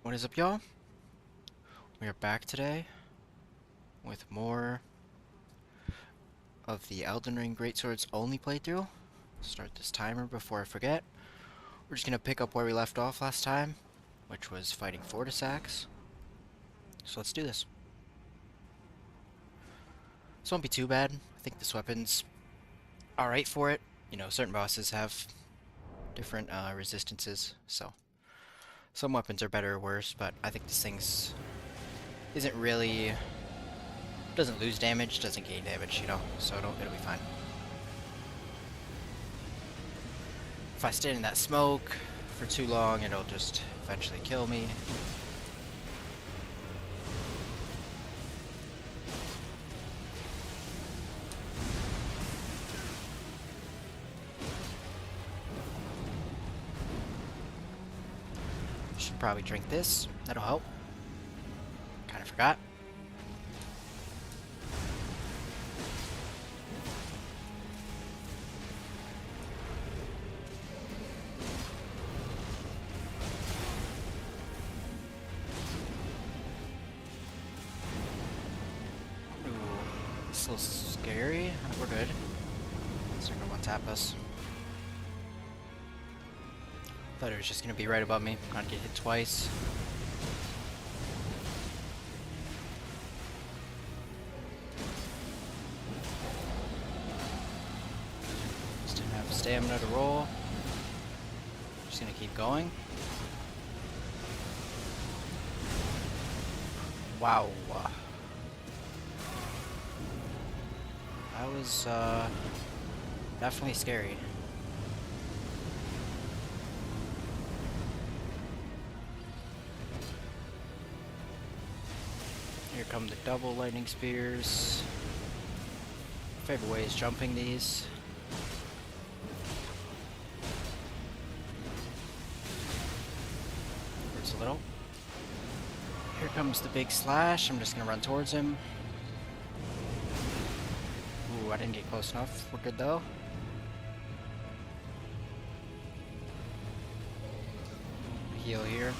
What is up, y'all? We are back today with more of the Elden Ring Greatswords only playthrough. Start this timer before I forget. We're just gonna pick up where we left off last time, which was fighting Fortisax. So let's do this. This won't be too bad. I think this weapon's alright for it. You know, certain bosses have different resistances, so some weapons are better or worse, but I think this thing's isn't really doesn't lose damage, doesn't gain damage, you know, so it'll be fine. If I stay in that smoke for too long, it'll just eventually kill me. Should probably drink this, that'll help. Kinda forgot. It's a little scary. We're good. It's not gonna one-tap us. Thought it was just gonna be right above me. Gonna get hit twice. Just didn't have stamina to roll. Just gonna keep going. Wow. That was definitely scary. Here come the double lightning spears. Favorite way is jumping these. Hurts a little. Here comes the big slash. I'm just gonna run towards him. Ooh, I didn't get close enough. We're good though. Heal here.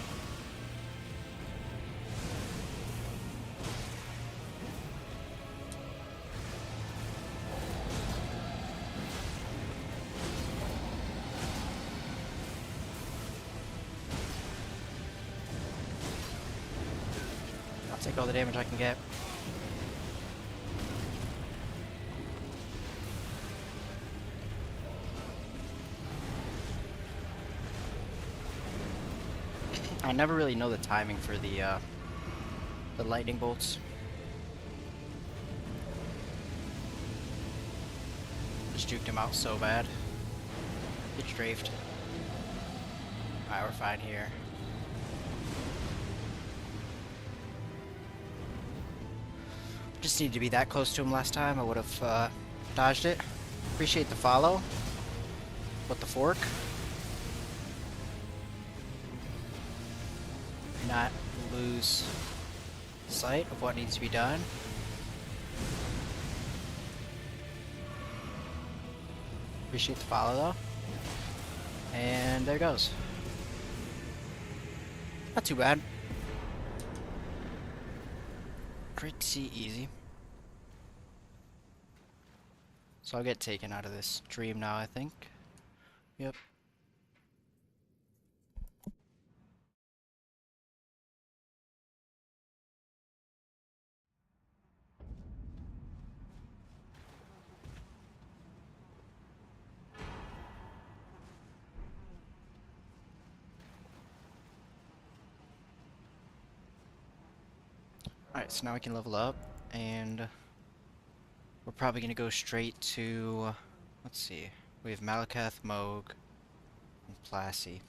I'll take all the damage I can get. I never really know the timing for the lightning bolts. Just juked him out so bad. Get strafed. Alright, we're fine here. Just needed to be that close to him last time. I would have dodged it. Appreciate the follow. What the fork? Not lose sight of what needs to be done. Appreciate the follow though. And there it goes. Not too bad. Pretty easy. So I'll get taken out of this dream now, I think. Yep. Alright, so now we can level up, and we're probably gonna go straight to, let's see, we have Malakath, Moog, and Plassey.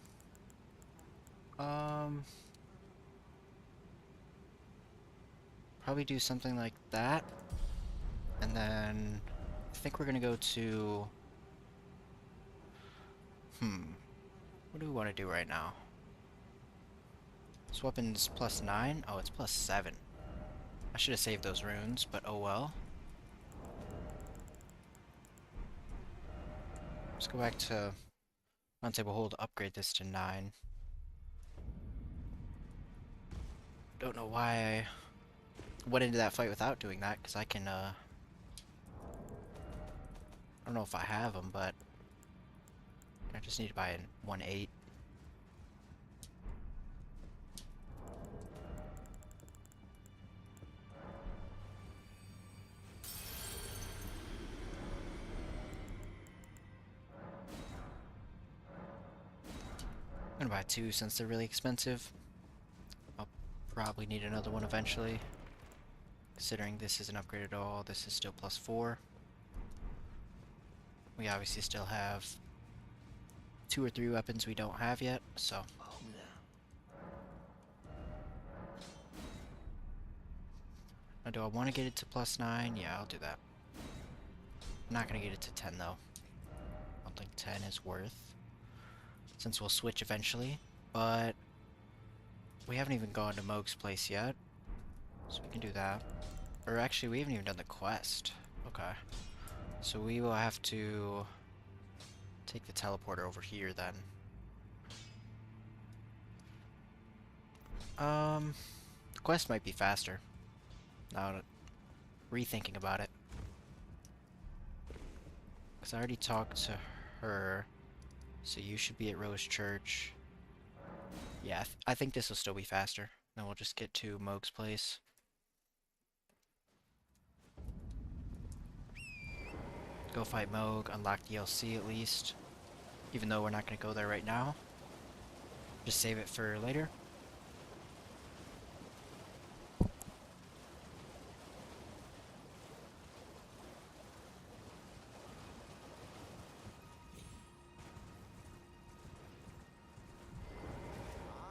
Probably do something like that, and then I think we're gonna go to, what do we want to do right now? This weapon's +9? Oh, it's +7. I should have saved those runes, but oh well. Let's go back to Unstable Hold, upgrade this to 9. Don't know why I went into that fight without doing that, because I can, I don't know if I have them, but I just need to buy a 1-8. I'm gonna buy 2 since they're really expensive. I'll probably need another one eventually. Considering this isn't upgraded at all, this is still +4. We obviously still have 2 or 3 weapons we don't have yet, so. Now, do I want to get it to +9? Yeah, I'll do that. I'm not gonna get it to 10 though. I don't think 10 is worth, since we'll switch eventually, but we haven't even gone to Moog's place yet, so we can do that. Or actually, we haven't even done the quest. Okay. So we will have to take the teleporter over here then. The quest might be faster. Now, rethinking about it. Because I already talked to her, so you should be at Rose Church. Yeah, I think this will still be faster. Then we'll just get to Moog's place. Go fight Moog, unlock DLC at least. Even though we're not going to go there right now. Just save it for later.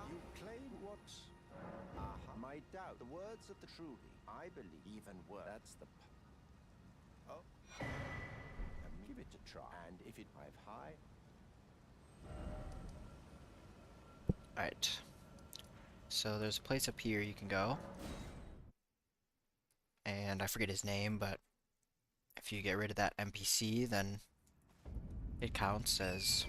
You claim what? My doubt. The words of the truly, I believe. Even worse. That's the. Oh. Give it a try. And if it dive high. Alright. So there's a place up here you can go. And I forget his name, but if you get rid of that NPC, then it counts as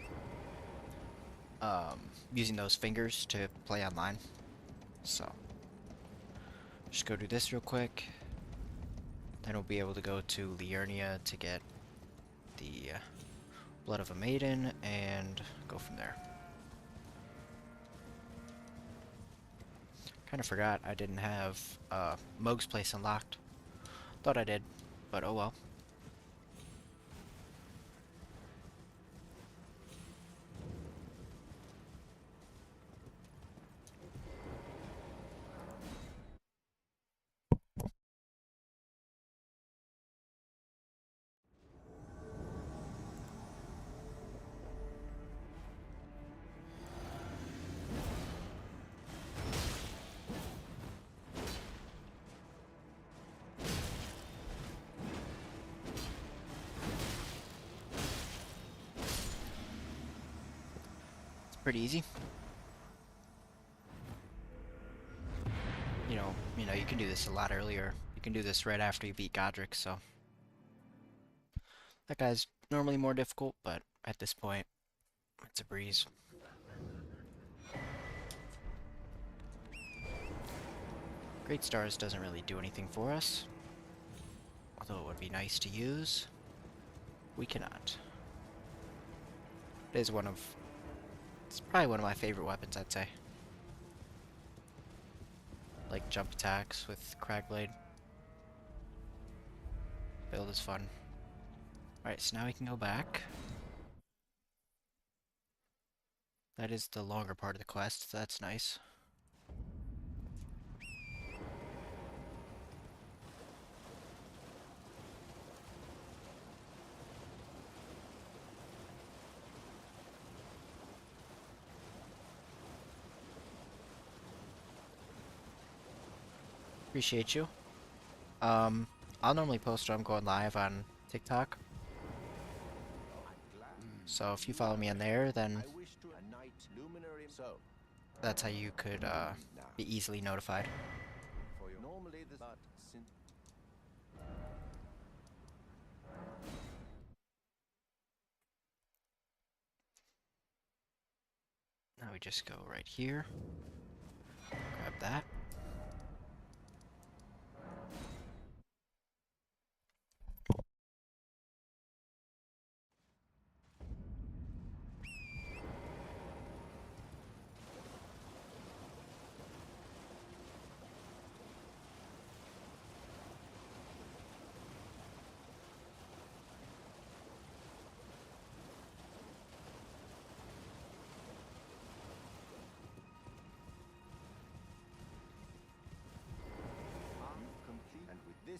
using those fingers to play online. So just go do this real quick. Then we'll be able to go to Liurnia to get the Blood of a Maiden and go from there. Kind of forgot I didn't have Moog's place unlocked. Thought I did, but oh well. Pretty easy. You know, you can do this a lot earlier. You can do this right after you beat Godric, so that guy's normally more difficult, but at this point, it's a breeze. Great Stars doesn't really do anything for us, although it would be nice to use. We cannot. It is it's probably one of my favorite weapons, I'd say. Like jump attacks with Cragblade. Build is fun. Alright, so now we can go back. That is the longer part of the quest, so that's nice. Appreciate you. I'll normally post when I'm going live on TikTok. So if you follow me on there, then that's how you could be easily notified. Now we just go right here, grab that.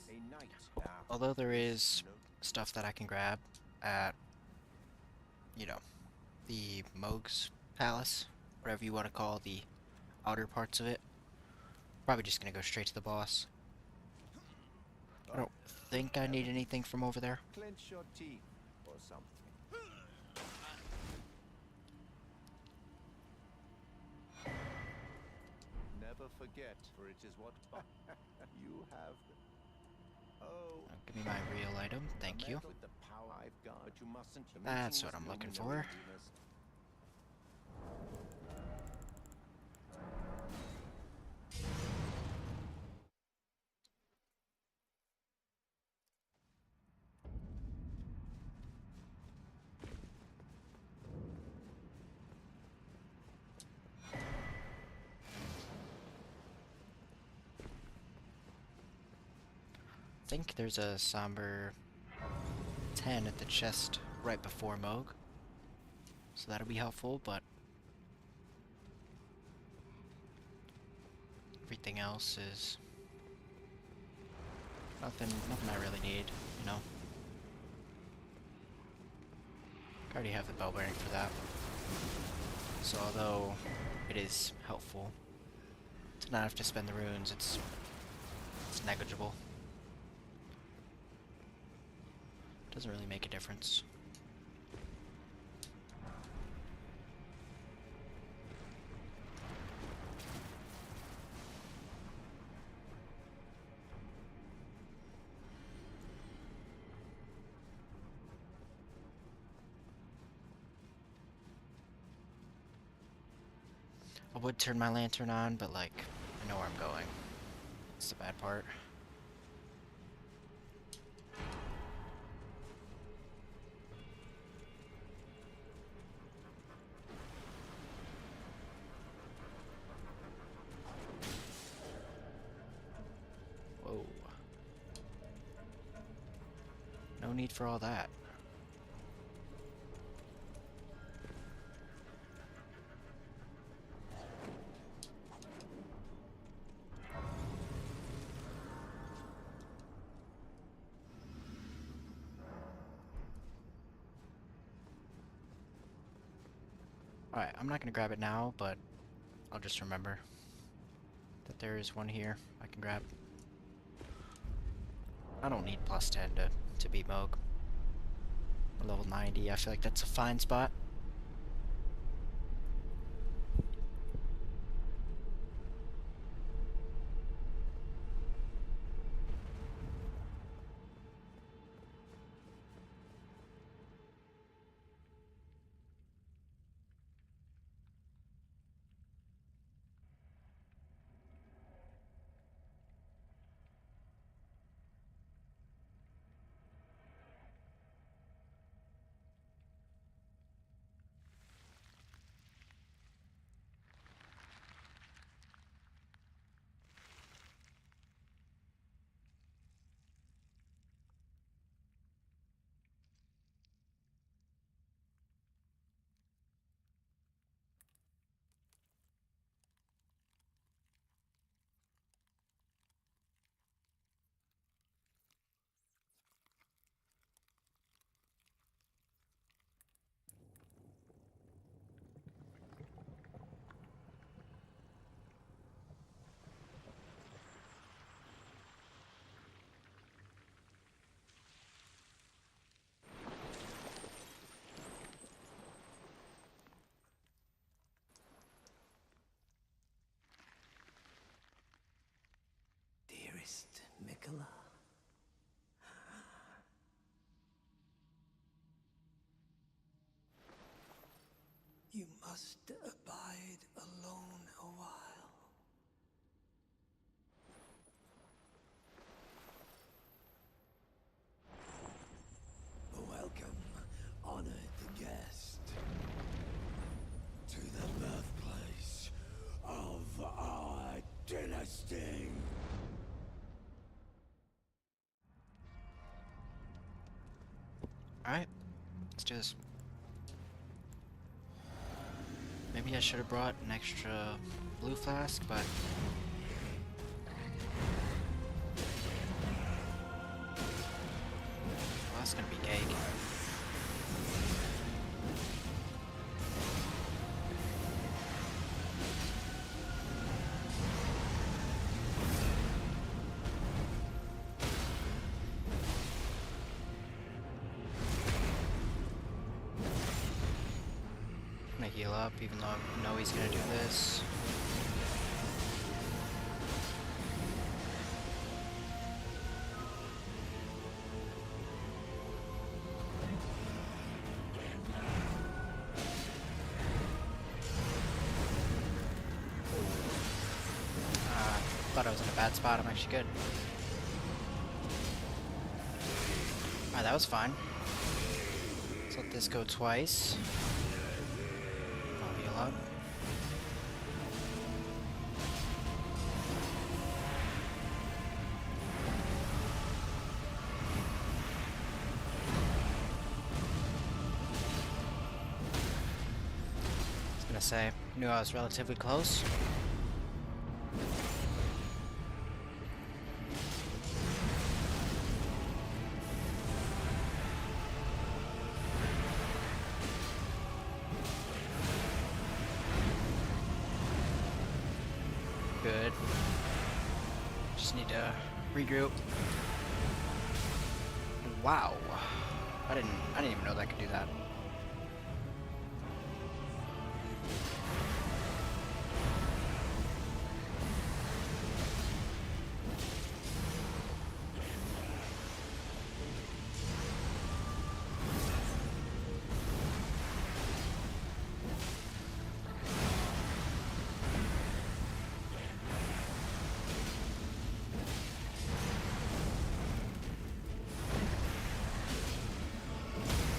A knight. Although there is stuff that I can grab at, you know, the Moog's Palace, whatever you want to call the outer parts of it. Probably just gonna go straight to the boss. I don't think I need anything from over there. Clench your teeth or something. Never forget, for it is what you have. Oh, Give me my real item, thank you. with the power I've got, but you mustn't. That's what I'm looking for. I think there's a somber 10 at the chest right before Moog, so that'll be helpful, but everything else is nothing I really need, you know. I already have the bell bearing for that. So although it is helpful to not have to spend the runes, it's negligible. Doesn't really make a difference. I would turn my lantern on, but like, I know where I'm going. It's the bad part. Whoa. No need for all that. Alright, I'm not gonna grab it now, but I'll just remember that there is one here I can grab. I don't need plus 10 to beat Moog. Level 90, I feel like that's a fine spot. Dearest Mikola. You must abide alone a while. Welcome, honored guest, to the birthplace of our dynasty. Alright, let's do this. Maybe I should have brought an extra blue flask, but heal up, even though I know he's gonna do this. Thought I was in a bad spot. I'm actually good. Alright, that was fine. Let's let this go twice. I'll heal up. I was gonna say, knew I was relatively close. Good. Just need to regroup. Wow. I didn't even know that I could do that.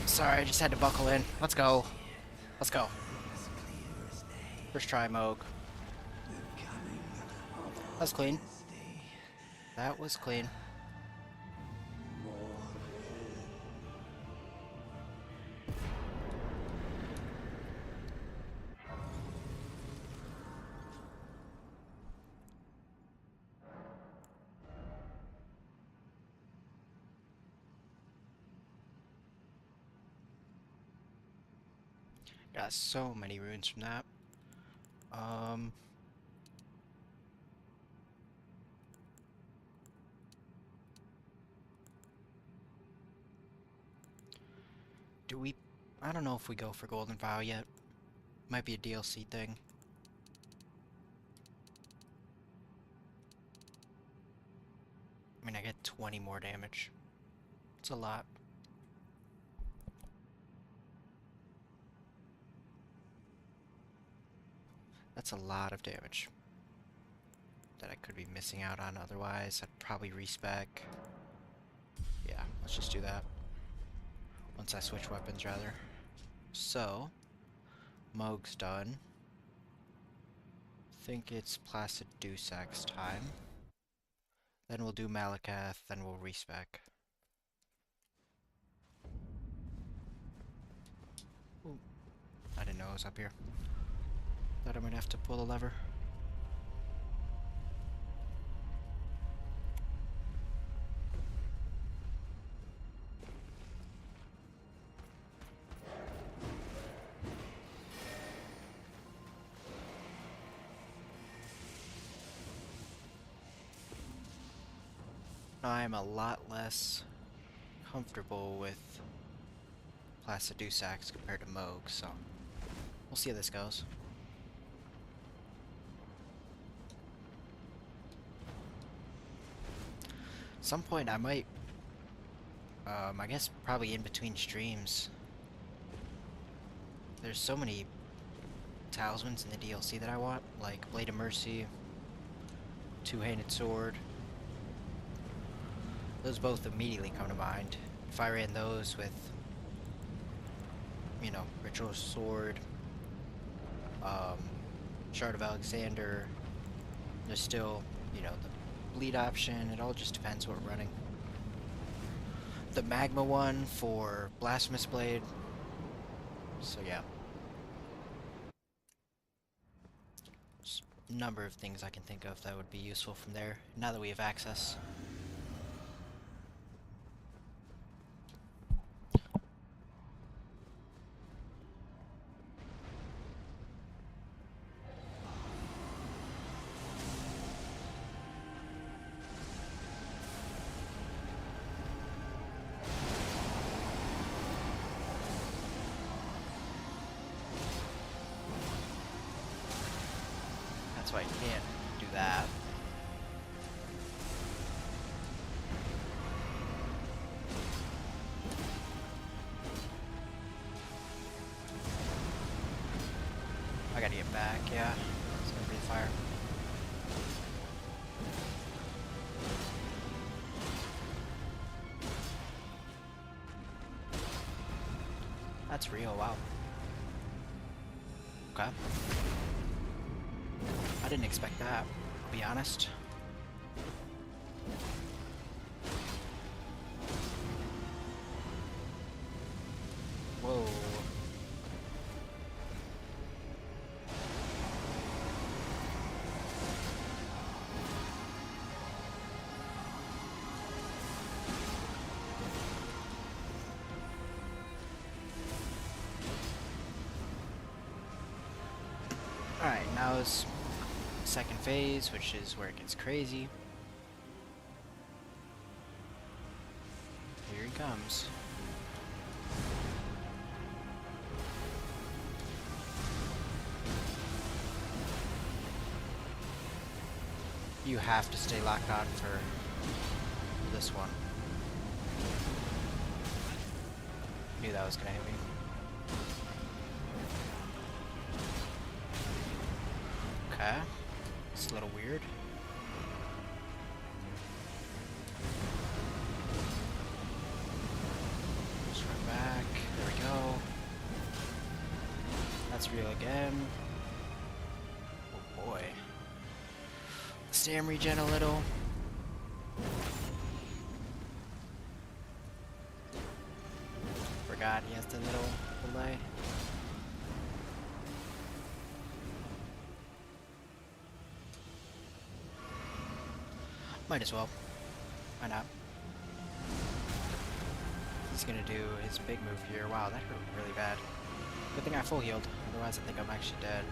Sorry, I just had to buckle in. Let's go. Let's go. First try, Moog. That's clean. That was clean. Got so many runes from that. Do we... I don't know if we go for Golden Vow yet. Might be a DLC thing. I mean, I get 20 more damage. It's a lot. That's a lot of damage that I could be missing out on otherwise. I'd probably respec. Yeah, let's just do that. Once I switch weapons, rather. So, Moog's done. Think it's Placid Dusak's time. Then we'll do Malakath, then we'll respec. Ooh, I didn't know it was up here. Thought I might have to pull the lever. I'm a lot less comfortable with Placid Dusak's compared to Moog, so we'll see how this goes. Some point I might, I guess probably in between streams. There's so many talismans in the DLC that I want, like Blade of Mercy, Two-Handed Sword. Those both immediately come to mind. If I ran those with, you know, Ritual Sword, Shard of Alexander, there's still, you know, the bleed option. It all just depends what we're running. The Magma one for Blasphemous Blade. So yeah. There's a number of things I can think of that would be useful from there, now that we have access. so I can't do that. I gotta get back, yeah. It's gonna breathe fire. That's real, wow. Okay. I didn't expect that, I'll be honest. Whoa. Alright, now is second phase, which is where it gets crazy. Here he comes. You have to stay locked on for this one. Knew that was gonna hit me. Okay. It's a little weird. Just run back. There we go. That's real again. Oh boy. Stam regen a little. Forgot he has the little delay. Might as well. Why not? He's gonna do his big move here. Wow, that hurt really bad. Good thing I full healed. Otherwise I think I'm actually dead.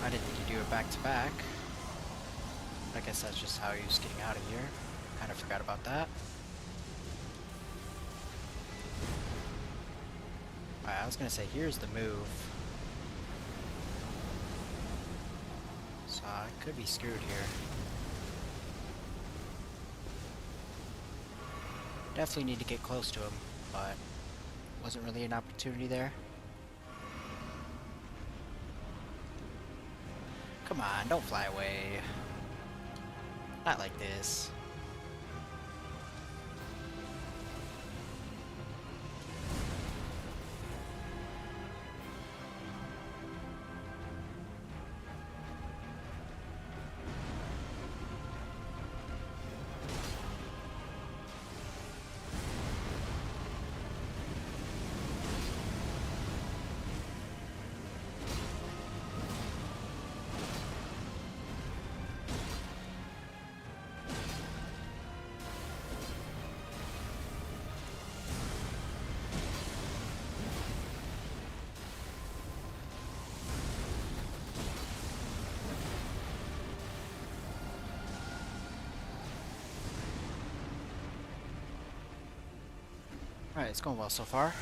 I didn't think you'd do it back to back. I guess that's just how he was getting out of here. Kind of forgot about that. Alright, I was gonna say, here's the move. So I could be screwed here. Definitely need to get close to him, but wasn't really an opportunity there. Come on, don't fly away. Not like this. Alright, it's going well so far.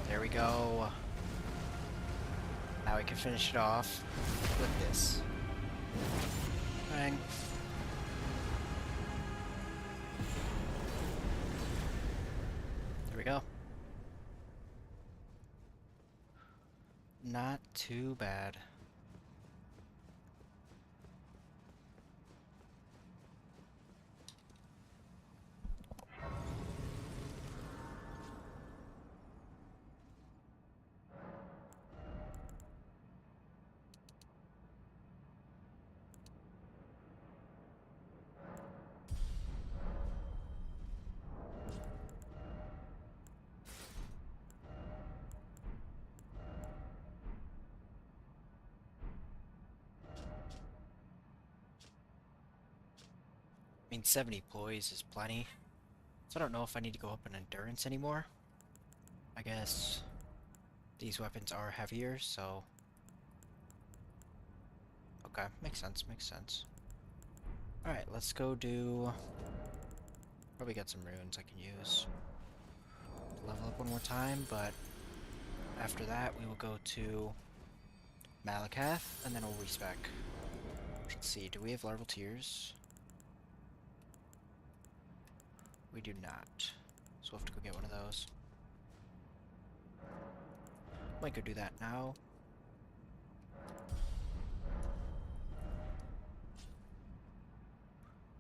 There we go. Now we can finish it off with this. Bang. There we go. Not too bad. I mean, 70 poise is plenty. So I don't know if I need to go up in endurance anymore. I guess these weapons are heavier, so... Okay, makes sense, makes sense. Alright, let's go do... Probably got some runes I can use. Level up one more time, but after that we will go to Malakath, and then we'll respec. Let's see, do we have larval tiers? We do not. So we'll have to go get one of those. Might go do that now.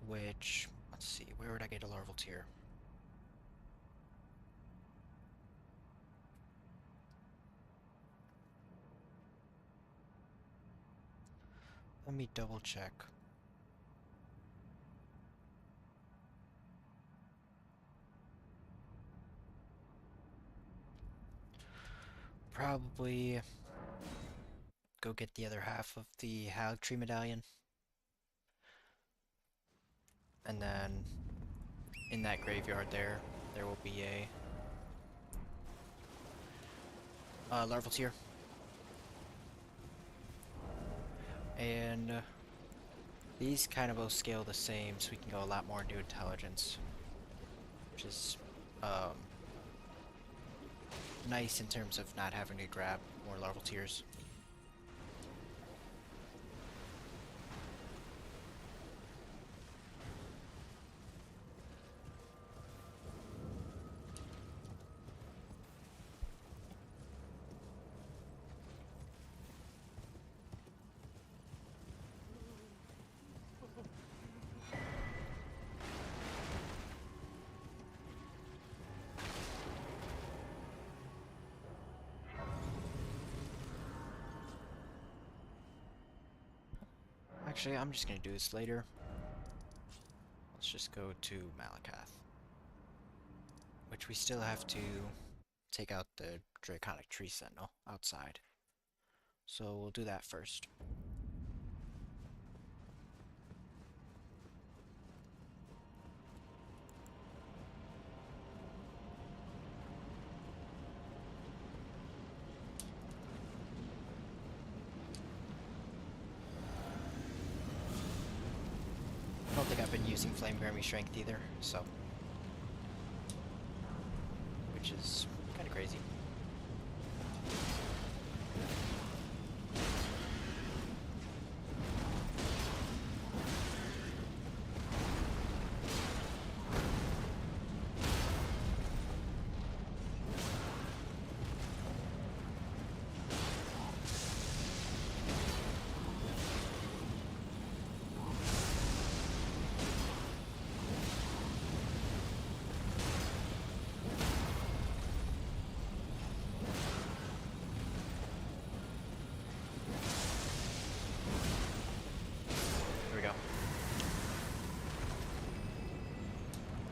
Which, let's see, where would I get a larval tier? Let me double check. Probably go get the other half of the Hag Tree Medallion. And then in that graveyard there will be a larval tier. And these kind of both scale the same, so we can go a lot more into intelligence. Which is nice in terms of not having to grab more larval tiers. Actually, I'm just gonna do this later. Let's just go to Malakath. Which we still have to take out the Draconic Tree Sentinel outside. So we'll do that first. I don't think I've been using Flame Grammy Strength either, so... Which is kind of crazy.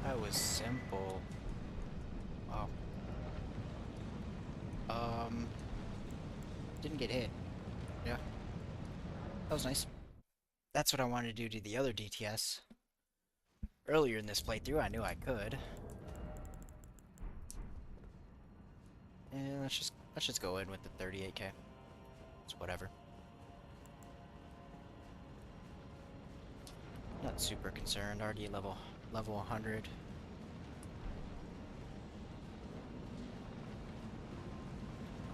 That was simple. Wow. Didn't get hit. Yeah. That was nice. That's what I wanted to do to the other DTS. Earlier in this playthrough, I knew I could. And let's just go in with the 38k. It's whatever. Not super concerned. Already level 100.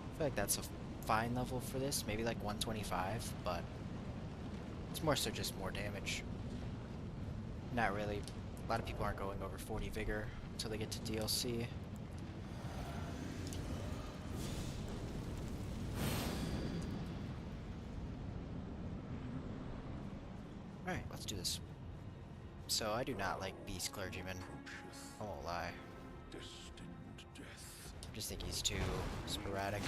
I feel like that's a fine level for this. Maybe like 125, but it's more so just more damage. Not really. A lot of people aren't going over 40 vigor until they get to DLC. Alright, let's do this. So, I do not like Beast Clergyman. I won't lie. I just think he's too sporadic.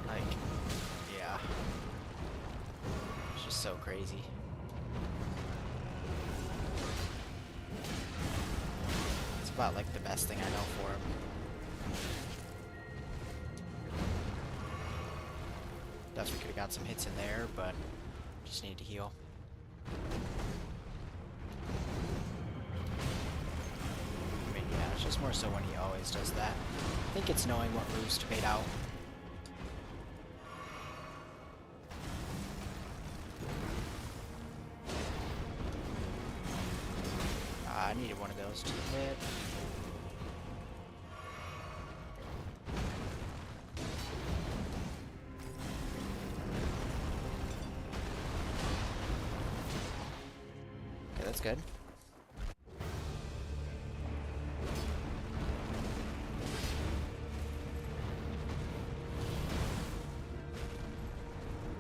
Like, yeah. It's just so crazy. It's about like the best thing I know for him. Definitely could have got some hits in there, but just need to heal. More so when he always does that. I think it's knowing what moves to bait out. I needed one of those to hit. Okay, that's good.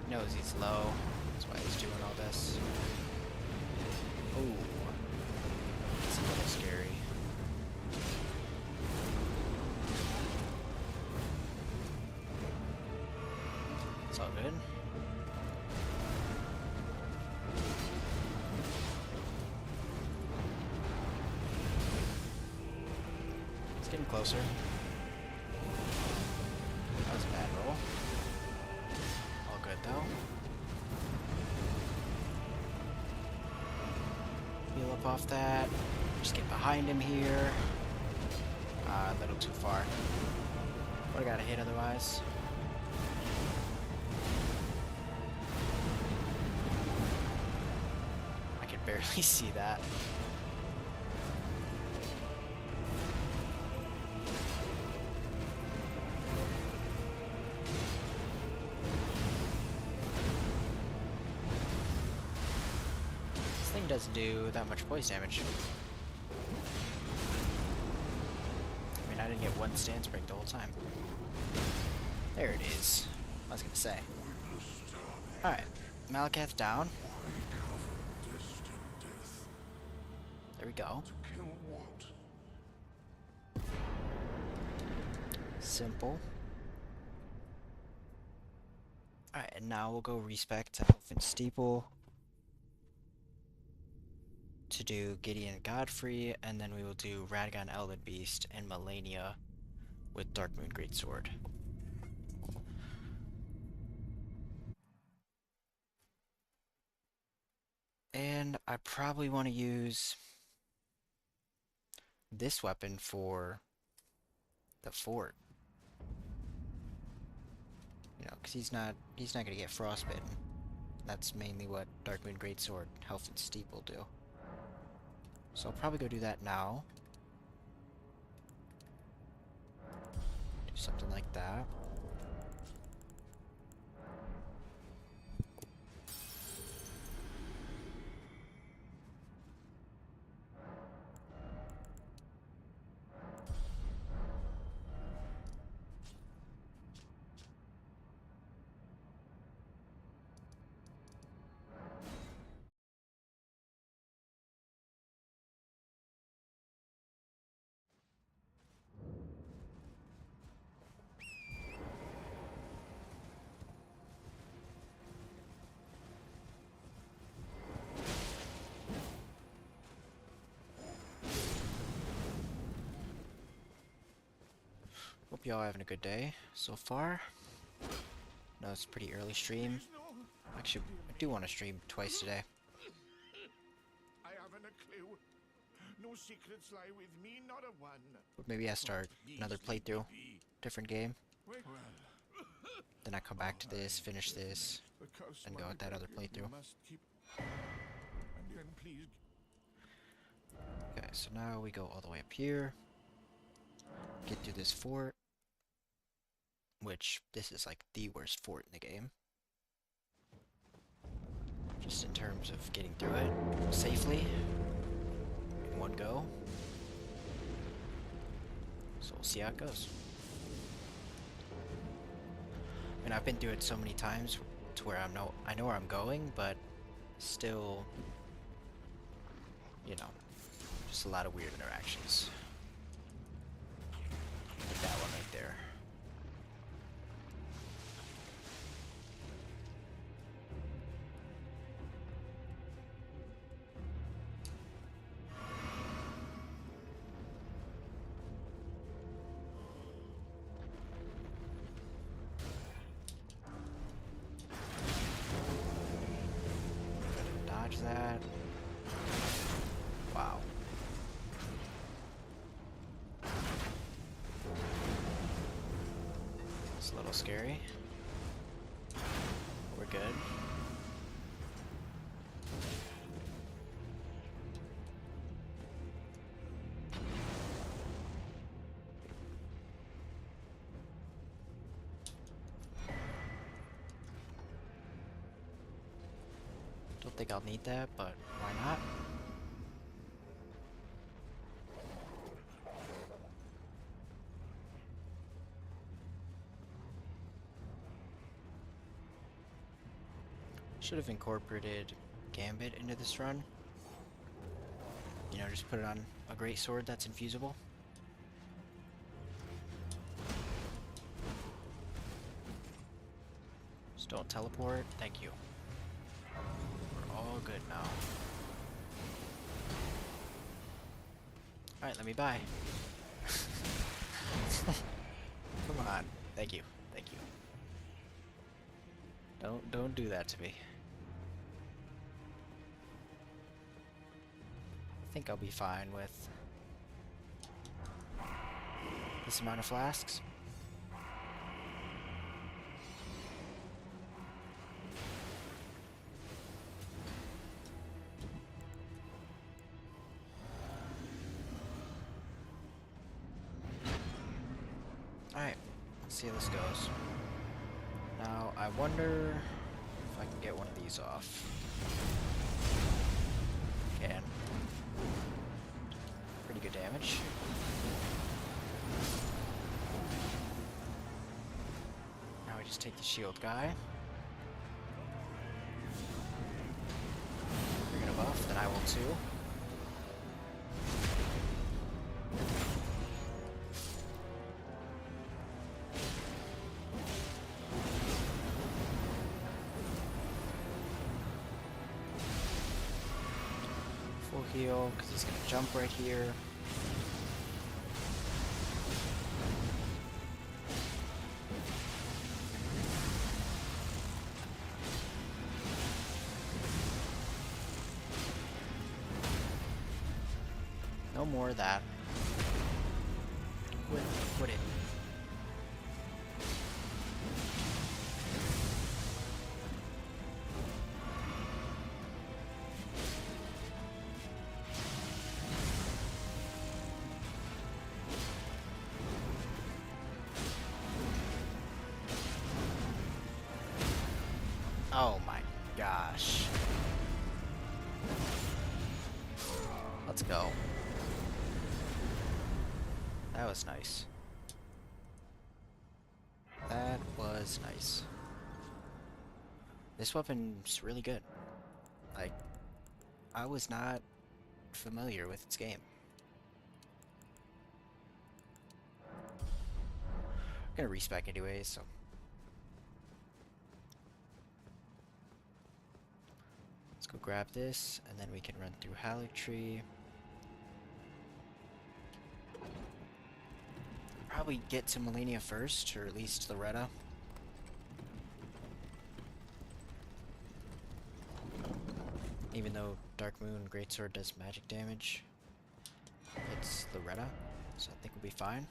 He knows he's low. That's why he's doing all this. Ooh. It's a little scary. It's all good. It's getting closer. That was a bad roll. All good though. Heal up off that. Just get behind him here. A little too far. Would've got a hit otherwise. I could barely see that. This thing doesn't do that much poise damage. I mean, I didn't get one stance break the whole time. There it is. I was gonna say. Alright, Malakath down. There we go. Simple. Alright, and now we'll go respec to Elfin Steeple to do Gideon Godfrey, and then we will do Radagon Elden Beast and Melania with Darkmoon Greatsword. And I probably want to use this weapon for the fort. You know, because he's not gonna get frostbitten. That's mainly what Darkmoon Greatsword, Health and Steeple do. So I'll probably go do that now. Do something like that. Hope y'all having a good day so far. No, it's a pretty early stream. Actually, I do want to stream twice today. I haven't a clue. No secrets lie with me, not a one. But maybe I start another playthrough, different game. Then I come back to this, finish this, and go with that other playthrough. Okay, so now we go all the way up here. Get through this fort. Which, this is like the worst fort in the game. Just in terms of getting through it safely. In one go. So we'll see how it goes. And I've been through it so many times to where I know where I'm going, but still, you know, just a lot of weird interactions. Like that one right there. Dodge that. Wow. a little scary. We're good. Don't think I'll need that, but why not? Should have incorporated Gambit into this run. You know, just put it on a Greatsword that's infusible. Just don't teleport. Thank you. We're all good now. Alright, let me buy. Come on. Thank you. Thank you. Don't do that to me. I think I'll be fine with this amount of flasks. Alright, let's see how this goes. Now, I wonder if I can get one of these off. Can. Pretty good damage. Now we just take the shield guy. If you're gonna buff, then I will too. Full heal, because he's gonna jump right here. No more of that. Quit it. Oh my gosh. Let's go. That was nice. That was nice. This weapon's really good. Like, I was not familiar with its game. I'm gonna respec anyways, so. Let's go grab this, and then we can run through Haligtree. Probably get to Melania first, or at least Loretta. Even though Dark Moon Greatsword does magic damage, it's Loretta, so I think we'll be fine.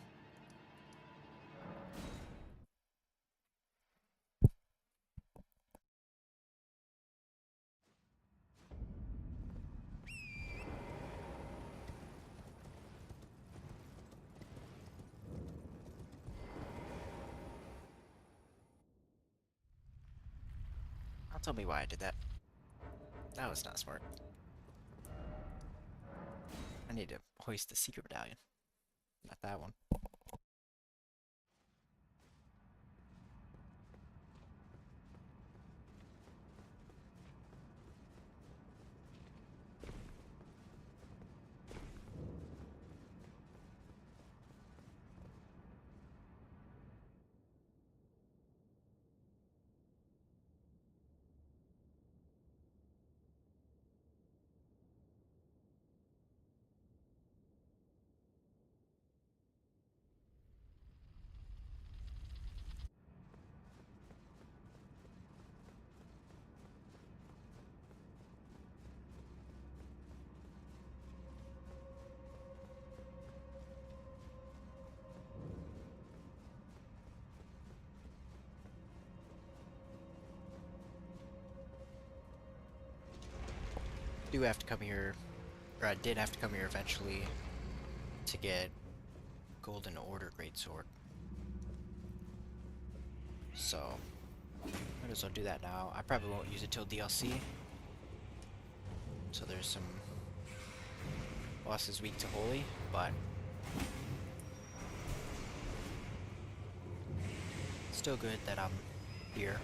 Don't tell me why I did that. That was not smart. I need to hoist the secret medallion. Not that one. do have to come here, or I did have to come here eventually to get Golden Order Greatsword. So, might as well do that now. I probably won't use it till DLC. So there's some bosses weak to Holy, but still good that I'm here.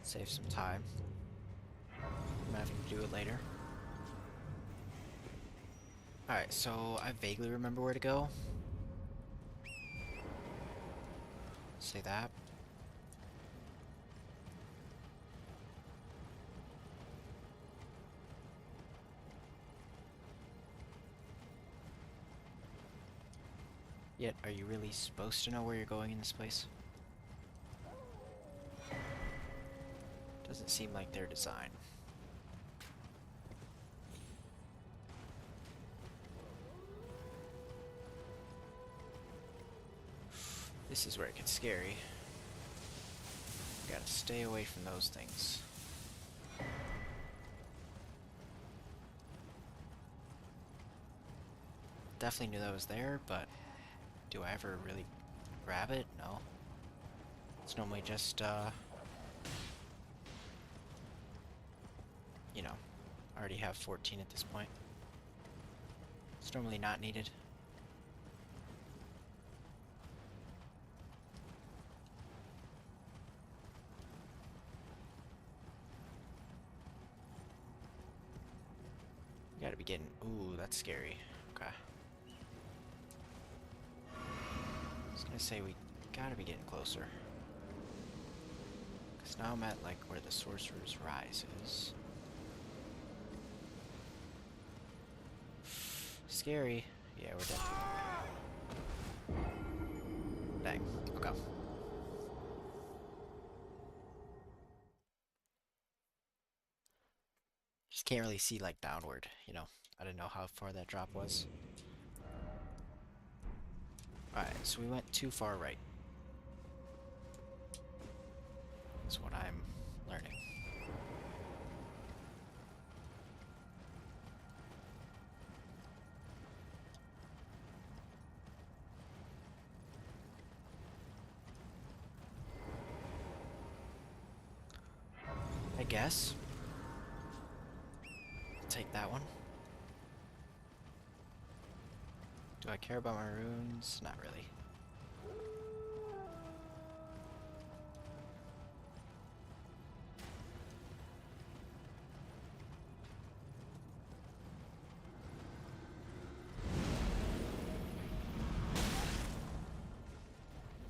Save some time. I'm having to do it later. Alright, so I vaguely remember where to go. Say that. Yet, are you really supposed to know where you're going in this place? Doesn't seem like their design. This is where it gets scary. Gotta stay away from those things. Definitely knew that was there, but do I ever really grab it? No. It's normally just, you know, I already have 14 at this point. It's normally not needed. You gotta be getting... Ooh, that's scary. Okay. I was gonna say we gotta be getting closer. Because now I'm at, like, where the Sorcerer's Rise is. Scary. Yeah, we're dead. Dang. Okay. Just can't really see, like, downward, you know. I didn't know how far that drop was. Alright, so we went too far right. That's what I'm learning. I guess. Take that one. Do I care about my runes? Not really.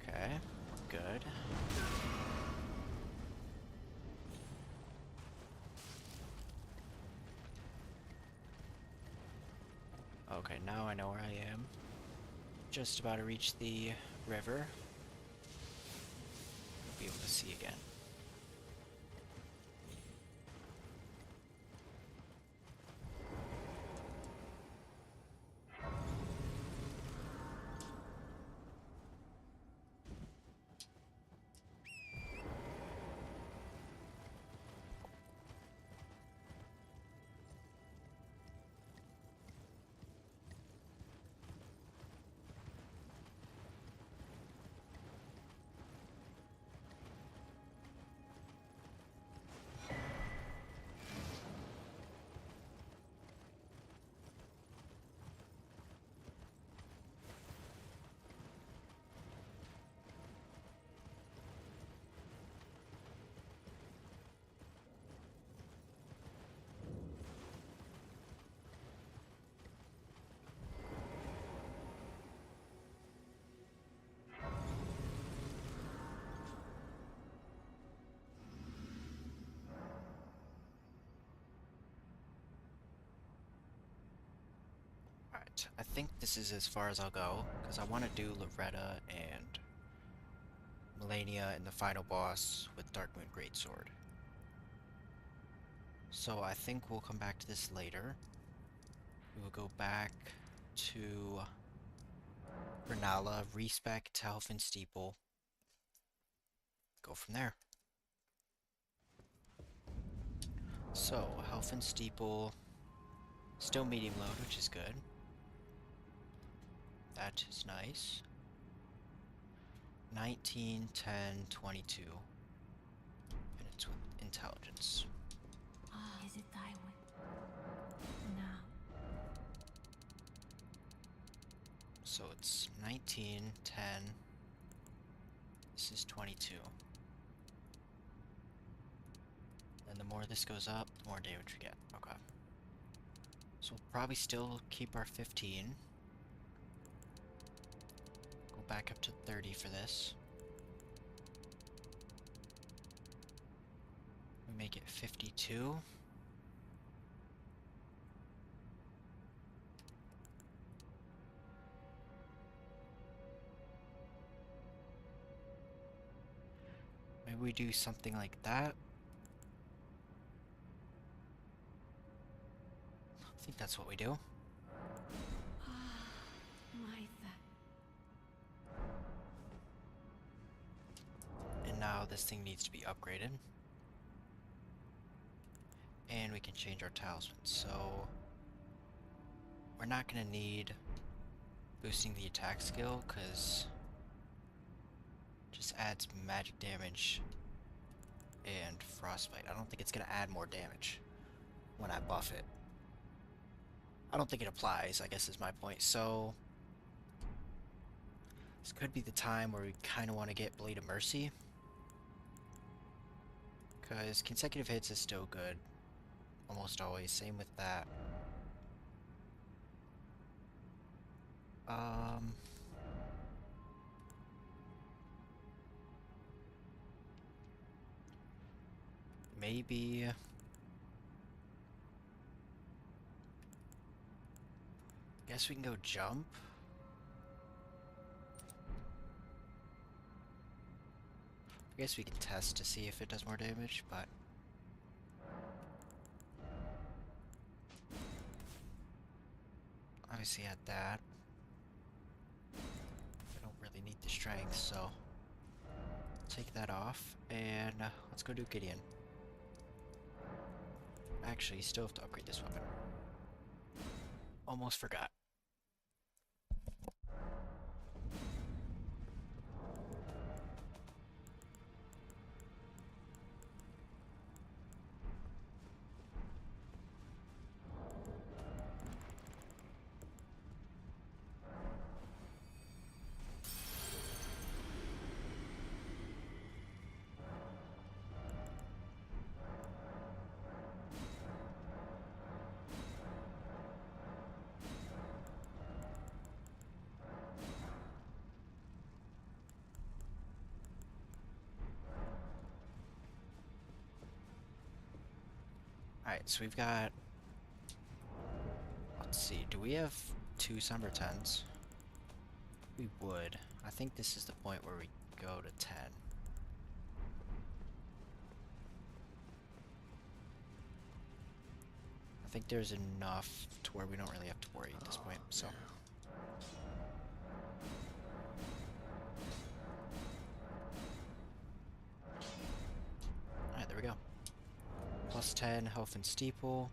Okay, good. Okay, now I know where I am. Just about to reach the river. I'll be able to see again. Alright, I think this is as far as I'll go, because I want to do Loretta and Melania and the final boss with Darkmoon Greatsword. So I think we'll come back to this later. We will go back to Renala, respec to Helfen Steeple, go from there. So, Helfen Steeple, Still medium load, which is good. That is nice. 19, 10, 22. And it's with intelligence. Is it thy will? Now. So it's 19, 10. This is 22. And the more this goes up, the more damage we get. Okay. So we'll probably still keep our 15. Go back up to 30 for this. We make it 52. Maybe we do something like that. I think that's what we do. Martha. And now this thing needs to be upgraded. And we can change our talisman. So we're not going to need boosting the attack skill because it just adds magic damage and frostbite. I don't think it's going to add more damage when I buff it. I don't think it applies, I guess is my point. So this could be the time where we kind of want to get Blade of Mercy, because consecutive hits is still good almost always. Same with that. Maybe guess we can go jump. I guess we can test to see if it does more damage, but obviously at that I don't really need the strength, so take that off and let's go do Gideon. Actually, you still have to upgrade this weapon. Almost forgot. Alright, so we've got, let's see, do we have 2 Summer 10s? We would. I think this is the point where we go to 10. I think there's enough to where we don't really have to worry at this point, so. Alright, there we go. Plus 10, health and steeple.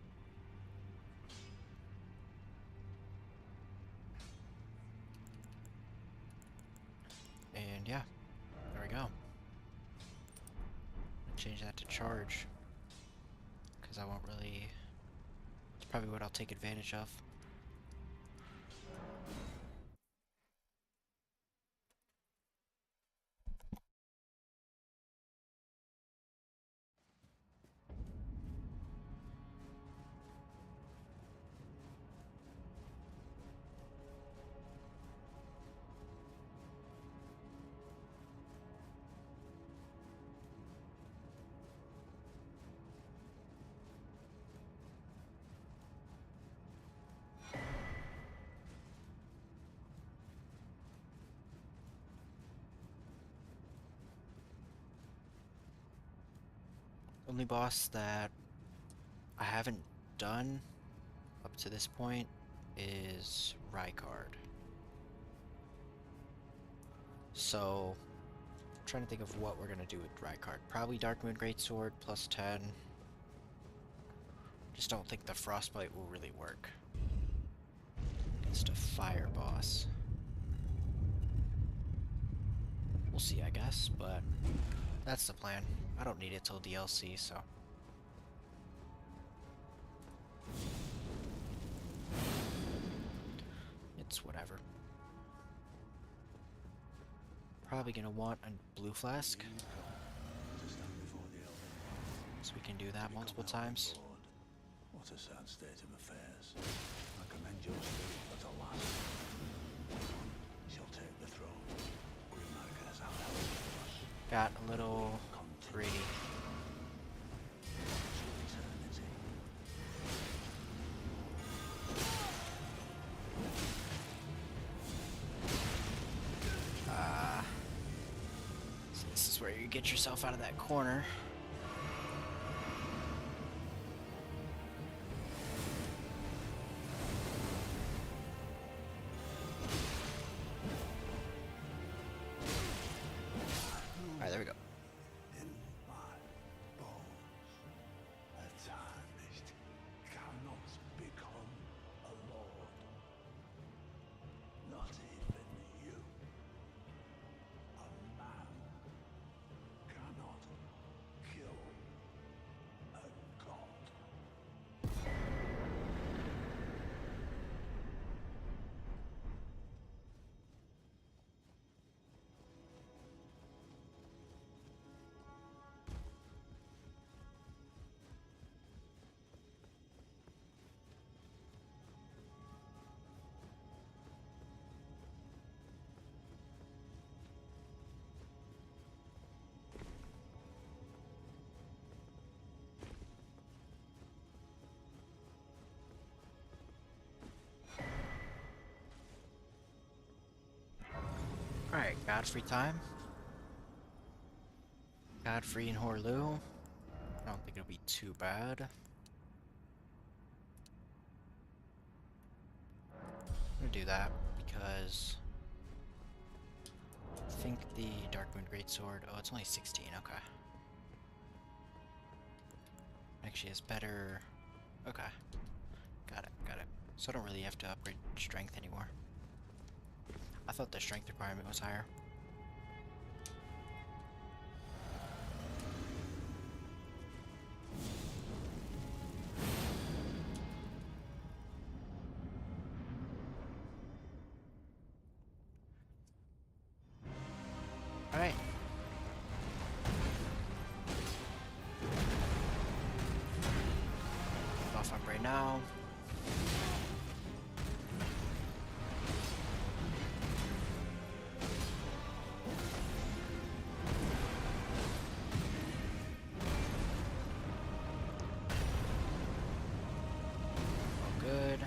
And yeah, there we go. Change that to charge, because I won't really, it's probably what I'll take advantage of. Only boss that I haven't done up to this point is Rykard. So, I'm trying to think of what we're gonna do with Rykard. Probably Dark Moon Greatsword plus 10. Just don't think the frostbite will really work against a fire boss. We'll see, I guess, but that's the plan. I don't need it till DLC, so. It's whatever. Probably gonna want a blue flask, so we can do that multiple times. What a sad state of affairs. I commend your spirit, but alas, she'll take the throne. Marcus, how help us. Got a little greedy. So this is where you get yourself out of that corner. Alright, there we go. In my bones, a tarnished cannot become a lord. Not even you. A man cannot kill a god. Alright, Godfrey time. Godfrey and Horlu. I don't think it'll be too bad. I'm gonna do that because I think the Darkmoon Greatsword. Oh, it's only 16. Okay. Actually, it's better. Okay. Got it. Got it. So I don't really have to upgrade strength anymore. I thought the strength requirement was higher. Alright. Buff up right now. All good.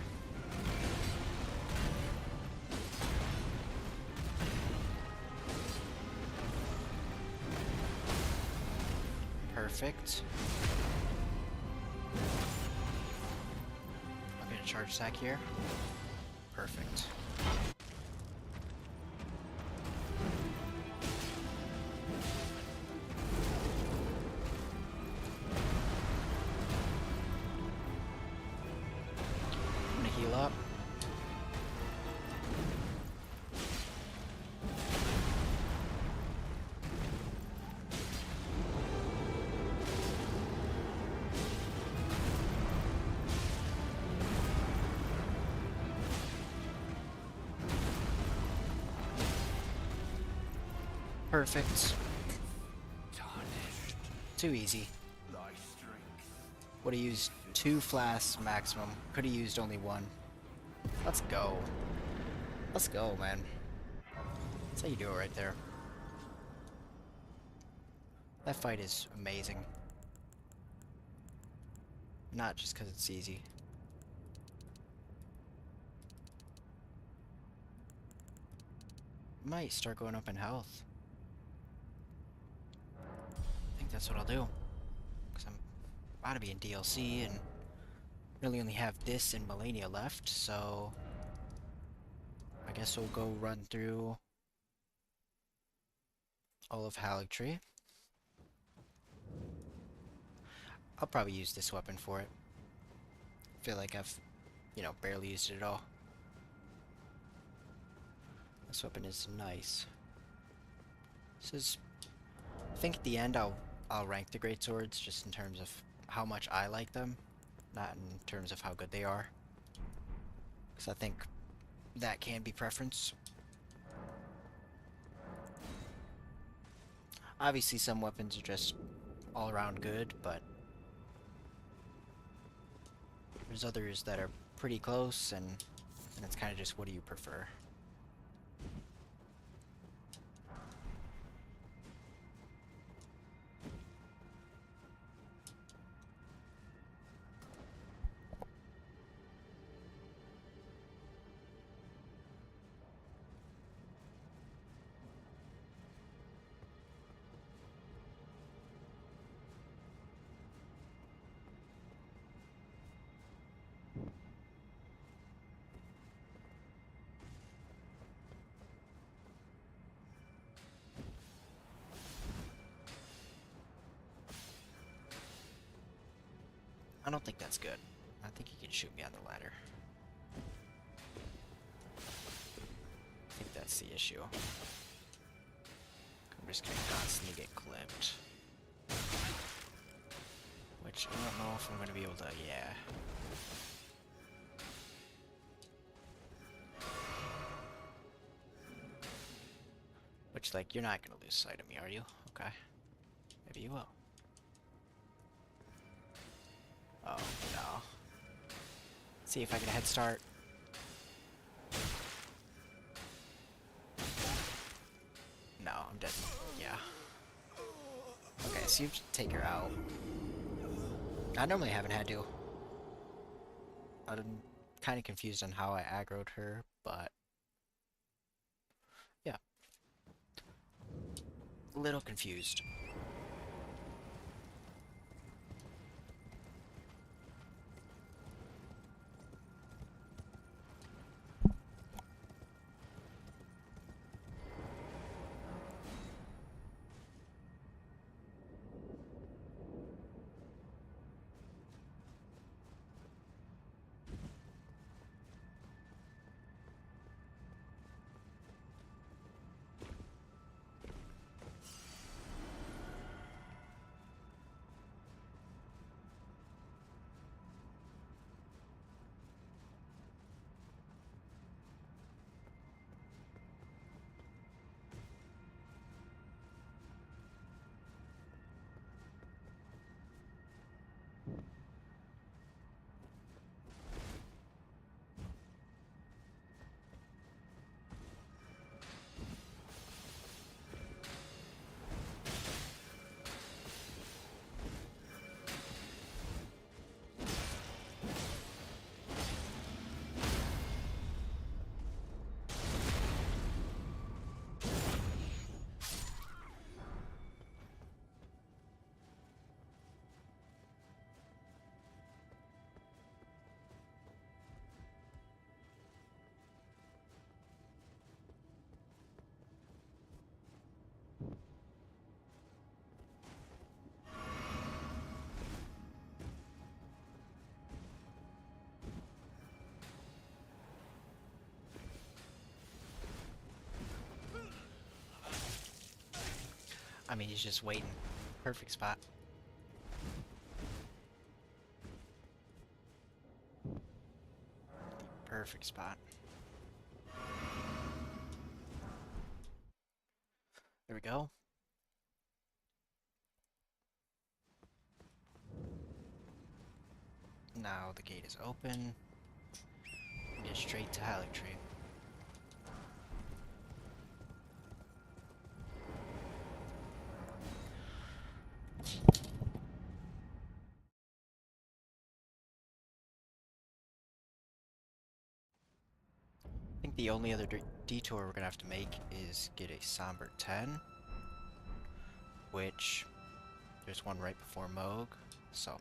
Perfect. I'll get a charge sack here. Perfect. I'm gonna heal up. Perfect. Too easy. Would have used 2 flasks maximum. Could have used only 1. Let's go. Let's go, man. That's how you do it right there. That fight is amazing. Not just because it's easy. Might start going up in health. I think that's what I'll do. Because I'm about to be in DLC and really only have this and Melania left, so I guess we'll go run through all of Haligtree. I'll probably use this weapon for it. feel like I've, barely used it at all. This weapon is nice. This is, I think at the end I'll rank the Greatswords just in terms of how much I like them, not in terms of how good they are. Because I think that can be preference. Obviously some weapons are just all around good, but there's others that are pretty close, and it's kind of just what do you prefer. I don't think that's good. I think he can shoot me on the ladder. I think that's the issue. I'm just gonna constantly get clipped. Which I don't know if I'm gonna be able to, yeah. Which, like, you're not gonna lose sight of me, are you? Okay. Maybe you will. Oh, no. See if I get a head start. No, I'm dead. Yeah. Okay, so you take her out. I normally haven't had to. I'm kind of confused on how I aggroed her, but yeah. A little confused. I mean, he's just waiting. Perfect spot. The perfect spot. There we go. Now the gate is open. We get straight to Halictree. I think the only other detour we're gonna have to make is get a Somber 10, which there's one right before Moog, so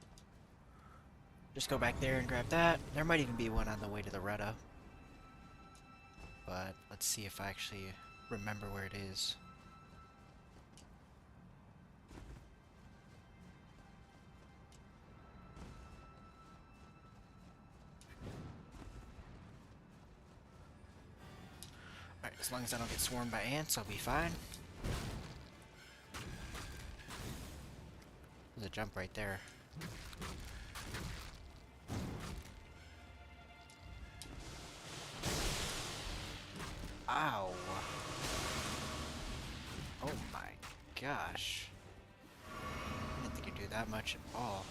just go back there and grab that. There might even be one on the way to the Retta, but let's see if I actually remember where it is. As long as I don't get swarmed by ants, I'll be fine. There's a jump right there. Ow! Oh my gosh. I didn't think it'd do that much at all.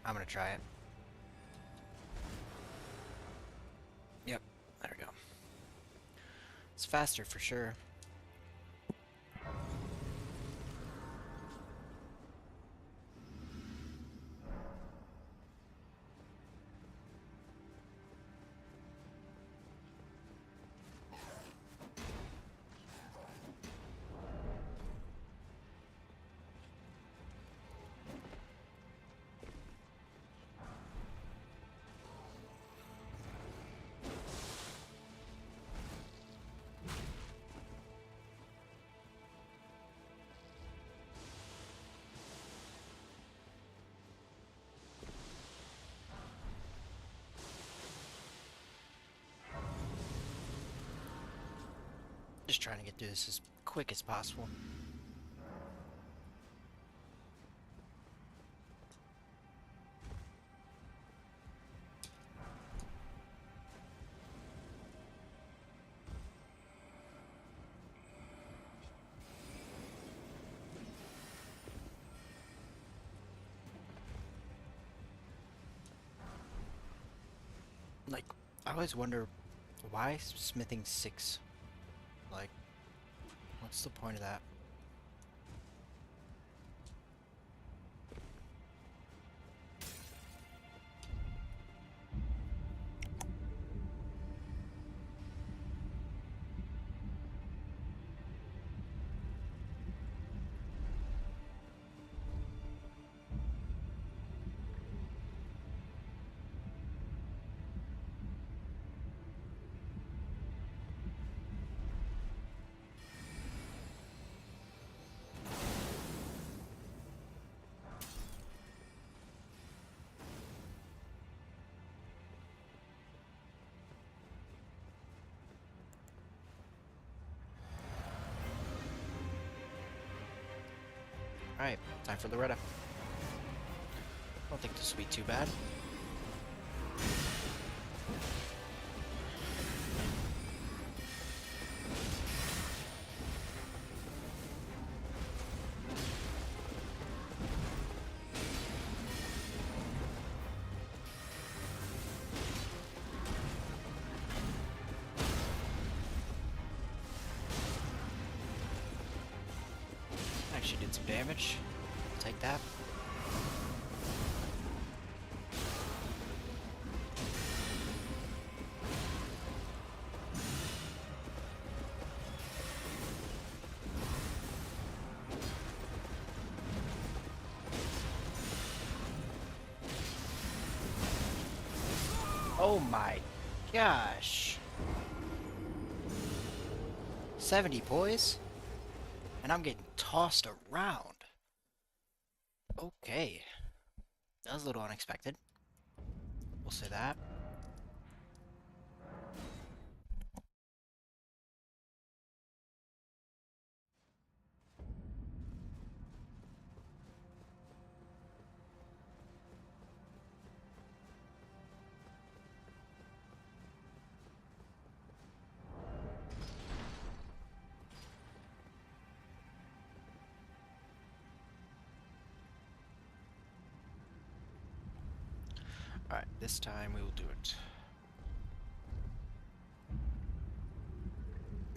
I'm gonna try it. Yep, there we go. It's faster for sure. Just trying to get through this as quick as possible. Like, I always wonder why smithing 6? Like, what's the point of that? Alright, time for Loretta. I don't think this will be too bad. Actually did some damage. I'll take that. Oh my gosh. 70 poise? And I'm getting tossed around. Okay. That was a little unexpected. We'll say that. Alright, this time we will do it.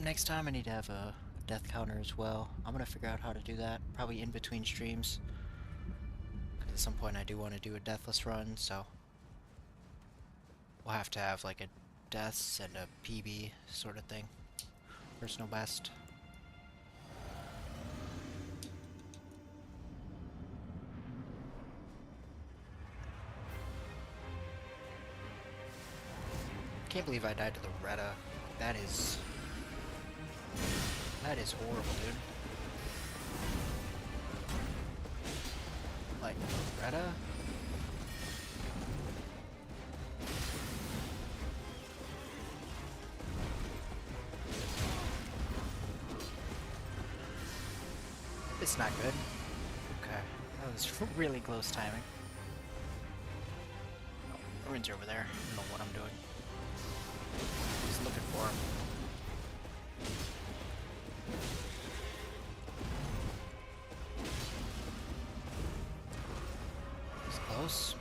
Next time I need to have a death counter as well. I'm gonna figure out how to do that, probably in between streams. At some point I do want to do a deathless run, so we'll have to have like a deaths and a PB sort of thing. Personal best. Can't believe I died to the Retta. That is horrible, dude. Like Greta? It's not good. Okay. That was really close timing. Oh, Ruin's over there. I don't know what I'm doing. Just looking for him. He's close.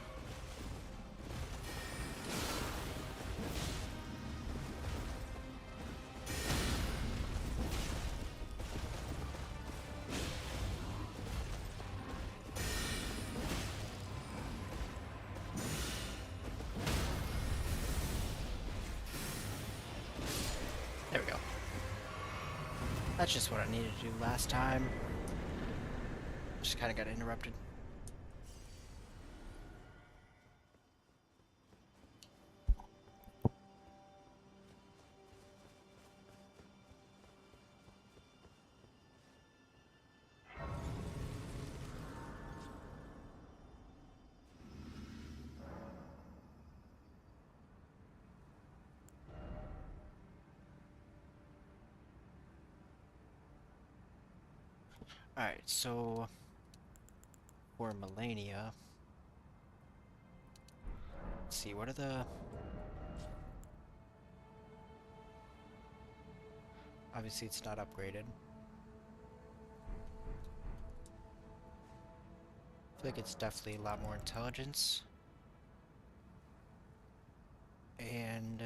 There we go. That's just what I needed to do last time. Just kind of got interrupted. Alright, so for Melania, let's see, what are the... Obviously it's not upgraded. I feel like it's definitely a lot more intelligence. And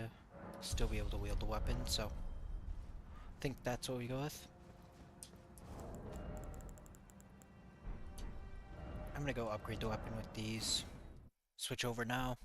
still be able to wield the weapon, so I think that's what we go with. I'm gonna go upgrade the weapon with these. Switch over now.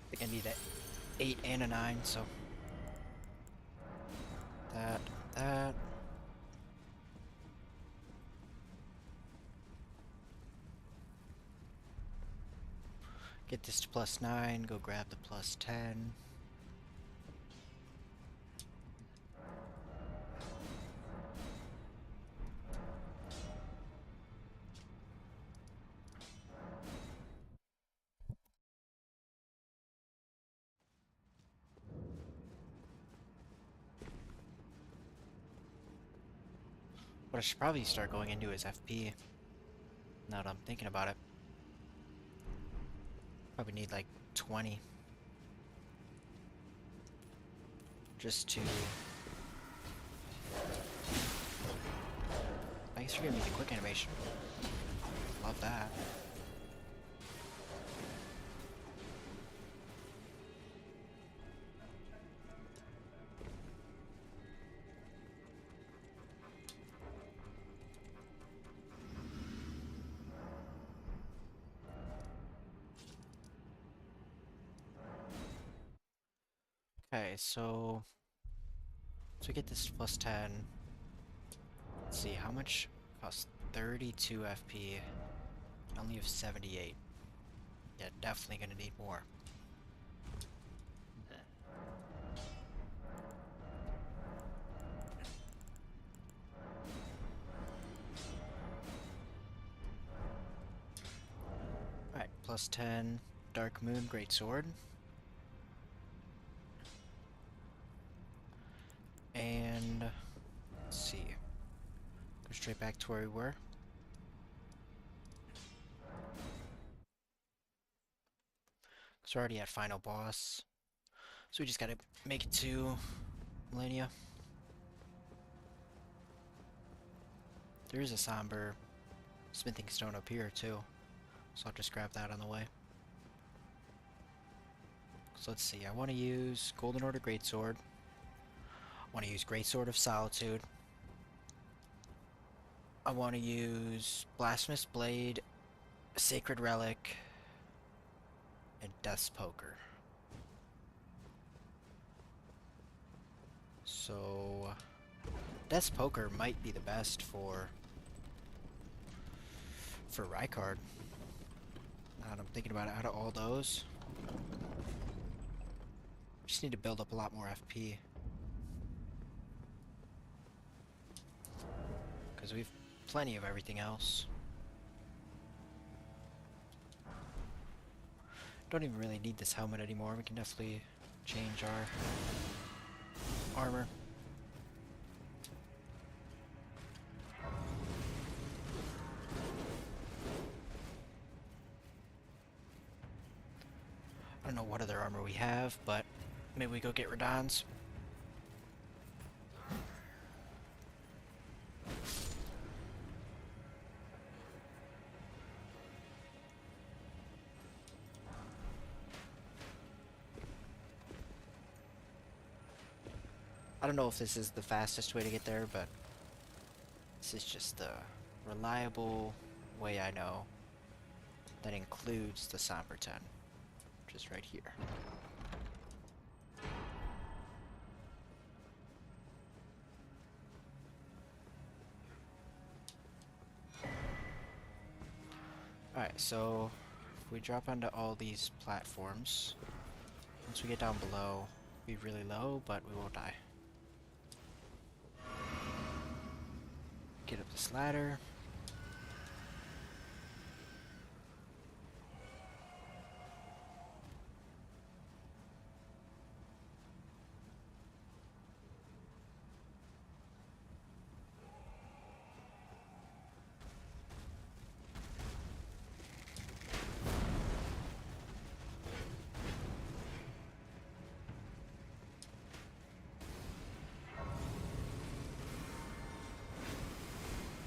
I think I need an 8 and a 9, so that. Get this to +9, go grab the +10. What I should probably start going into is FP, now that I'm thinking about it. Probably need like 20. Just to... Thanks for giving me the quick animation. Love that. Okay, so we get this +10. Let's see, how much costs 32 FP? I only have 78. Yeah, definitely gonna need more. Alright, +10, Dark Moon, Greatsword. And let's see. Go straight back to where we were. Because we're already at final boss. So we just gotta make it to Millennia. There is a somber smithing stone up here too. So I'll just grab that on the way. So let's see, I want to use Golden Order Greatsword. Want to use Greatsword of Solitude. I want to use Blasphemous Blade, Sacred Relic, and Death's Poker. So, Death's Poker might be the best for Rykard. Now that I'm thinking about it, out of all those, just need to build up a lot more FP. Because we've plenty of everything else. Don't even really need this helmet anymore. We can definitely change our armor. I don't know what other armor we have, but maybe we go get Radahn's. I don't know if this is the fastest way to get there, but this is just the reliable way I know that includes the Somber 10, which is right here. Alright, so if we drop onto all these platforms, once we get down below, we'll be really low, but we won't die. Get up this ladder.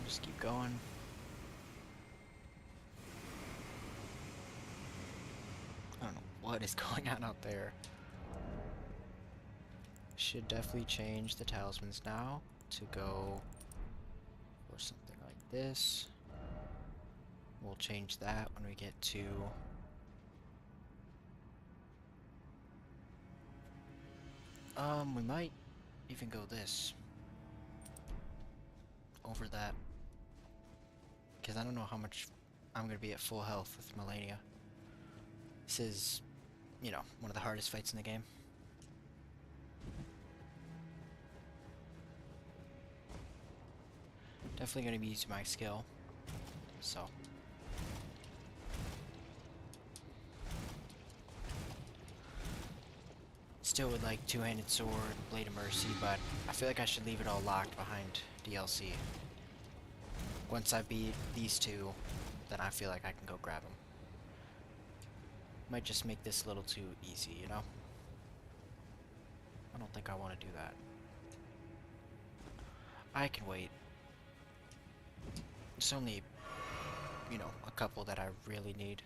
Just keep going. I don't know what is going on out there. Should definitely change the talismans now to go for something like this. We'll change that when we get to we might even go this over that. Because I don't know how much I'm going to be at full health with Melania. This is, you know, one of the hardest fights in the game. Definitely going to be using my skill. So. Still would like Two-Handed Sword, Blade of Mercy, but I feel like I should leave it all locked behind DLC. Once I beat these two, then I feel like I can go grab them. Might just make this a little too easy, you know? I don't think I want to do that. I can wait. It's only, you know, a couple that I really need.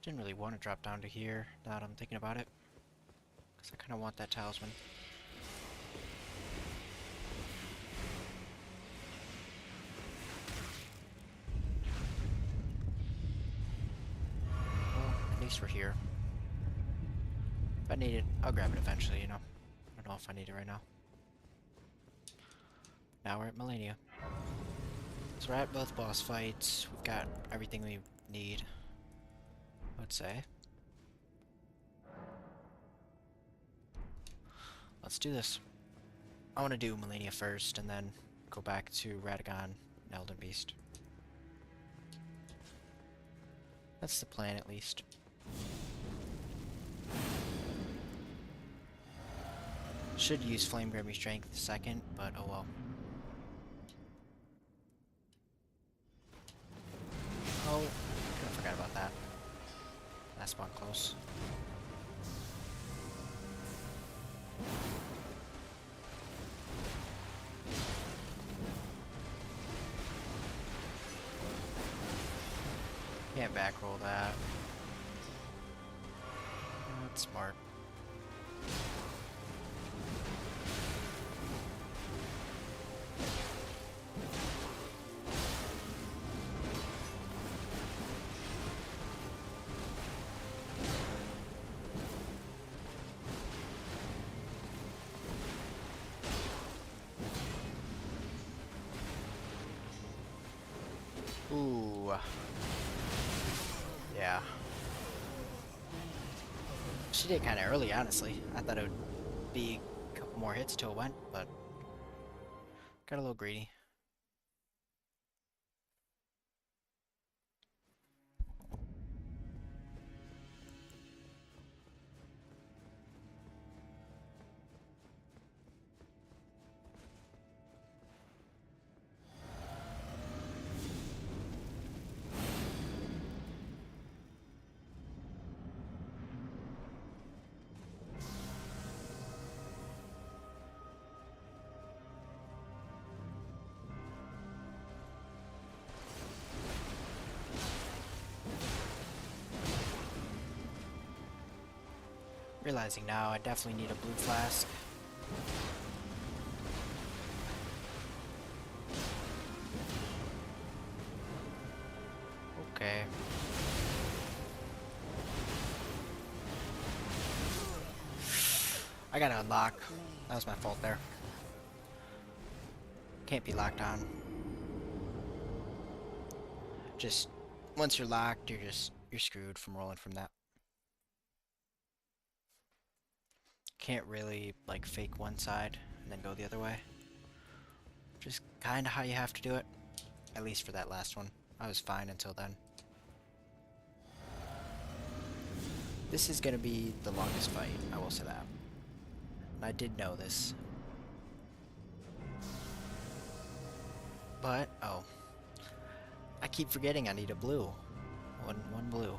Didn't really want to drop down to here, now that I'm thinking about it. Because I kind of want that talisman. Well, at least we're here. If I need it, I'll grab it eventually, you know. I don't know if I need it right now. Now we're at Melania. So we're at both boss fights. We've got everything we need, I would say. let's do this. I want to do Melania first, and then go back to Radagon and Elden Beast. That's the plan, at least. Should use Flame Grimmy Strength second, but oh well. Oh, I forgot about that. Last spawn close. Can't backroll that. That's smart. Ooh. Yeah. She did kind of early, honestly. I thought it would be a couple more hits till it went, but got a little greedy. Realizing now I definitely need a blue flask. Okay. I gotta unlock. That was my fault there. Can't be locked on. Just once you're locked, you're screwed from rolling from that. Can't really like fake one side and then go the other way. Just kinda how you have to do it. At least for that last one. I was fine until then. This is gonna be the longest fight, I will say that. And I did know this. But, oh. I keep forgetting I need a blue. One blue.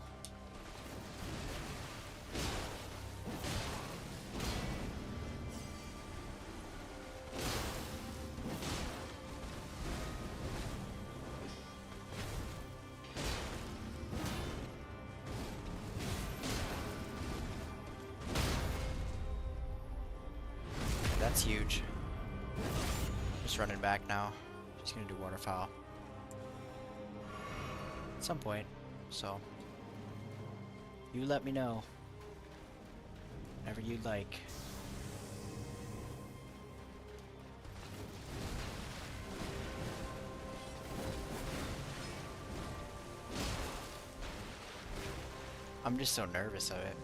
That's huge. Just running back now. Just gonna do waterfowl. At some point, so you let me know whenever you'd like. I'm just so nervous of it.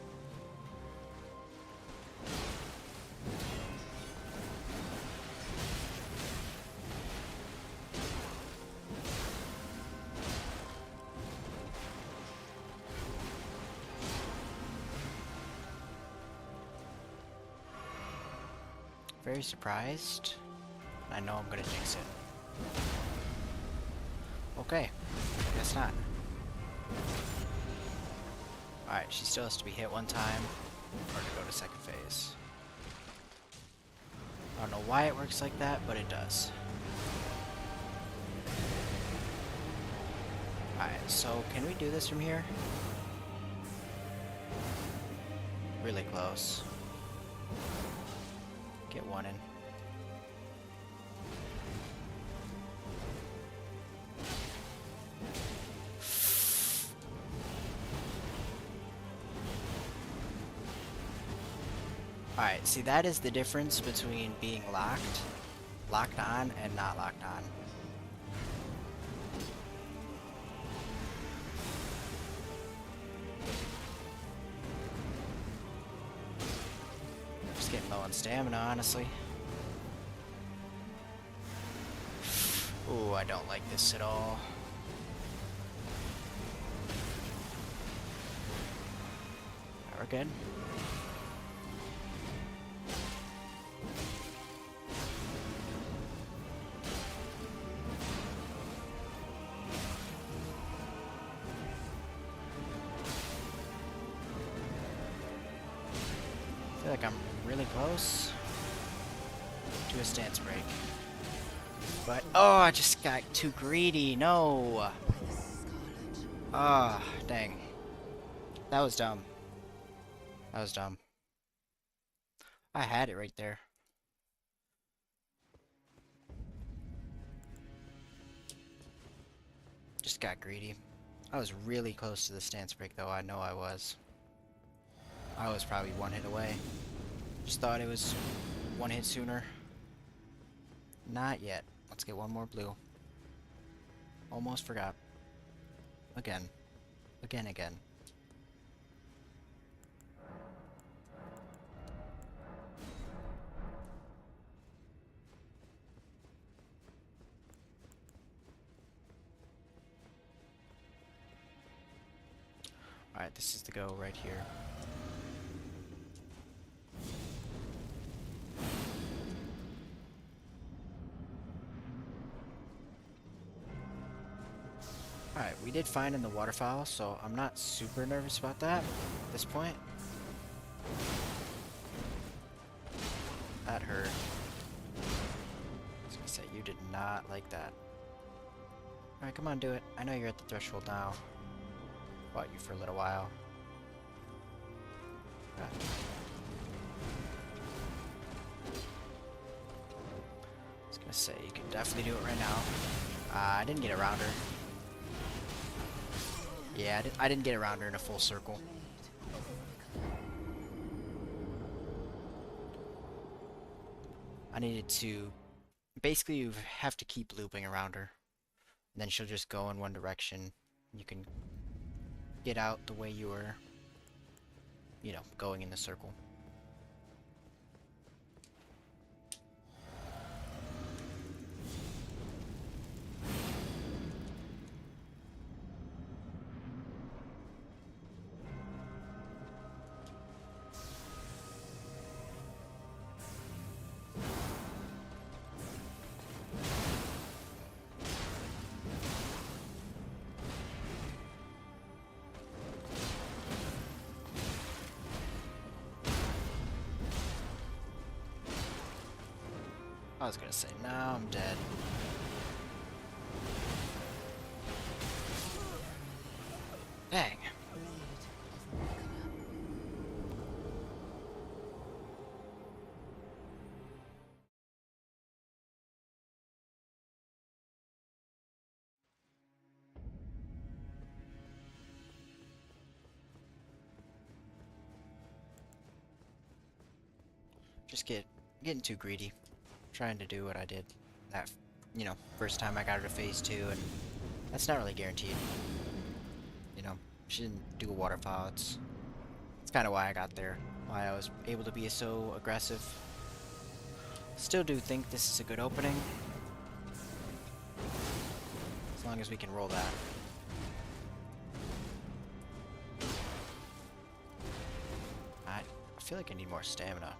Very surprised. I know I'm gonna jinx it. Okay, guess not. Alright, she still has to be hit one time or to go to second phase. I don't know why it works like that, but it does. Alright, so can we do this from here? Really close. Get one in. Alright, see that is the difference between being locked on, and not locked on. Just getting low on stamina, honestly. Ooh, I don't like this at all. We're good. I feel like I'm really close to a stance break. But, oh, I just got too greedy. No. Ah, dang. That was dumb. That was dumb. I had it right there. Just got greedy. I was really close to the stance break, though. I know I was. I was probably one hit away. Just thought it was one hit sooner. Not yet. Let's get one more blue. Almost forgot. Again. Again. Alright, this is the go right here. Alright, we did fine in the waterfowl, so I'm not super nervous about that at this point. That hurt. I was gonna say, you did not like that. Alright, come on, do it. I know you're at the threshold now. Fought you for a little while. Ah. I was gonna say, you can definitely do it right now. I didn't get around her. Yeah, I didn't get around her in a full circle. I needed to... Basically, you have to keep looping around her. And then she'll just go in one direction. You can get out the way you were, you know, going in the circle. I was gonna say, now I'm dead. Dang. Just getting too greedy. Trying to do what I did that, you know, first time I got her to phase 2, and that's not really guaranteed. You know, she didn't do a waterfall. It's kind of why I got there, why I was able to be so aggressive. Still do think this is a good opening, as long as we can roll that. I feel like I need more stamina.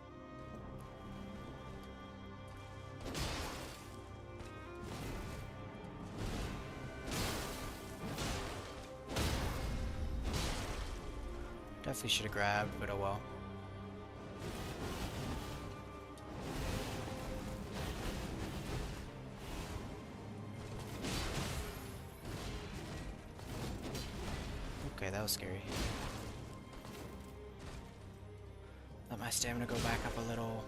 Definitely should have grabbed, but oh well. Okay, that was scary. Let my stamina go back up a little.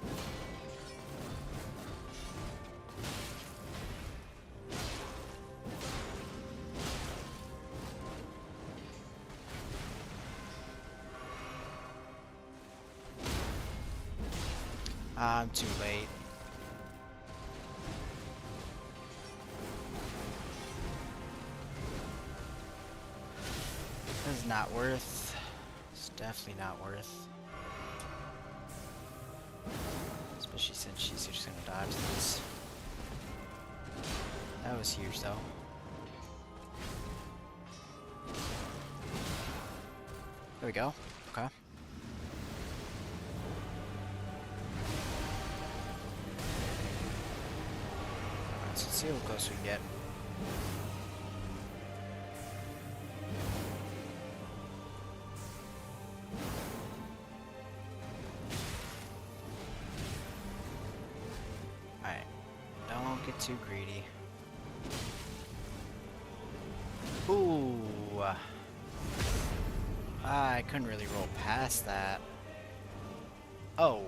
I'm too late. This is not worth. It's definitely not worth. Especially since she's just gonna dodge this. That was huge though. There we go. Okay. Alright, so let's see how close we can get. Alright. Don't get too greedy. Ooh. I couldn't really roll past that. Oh.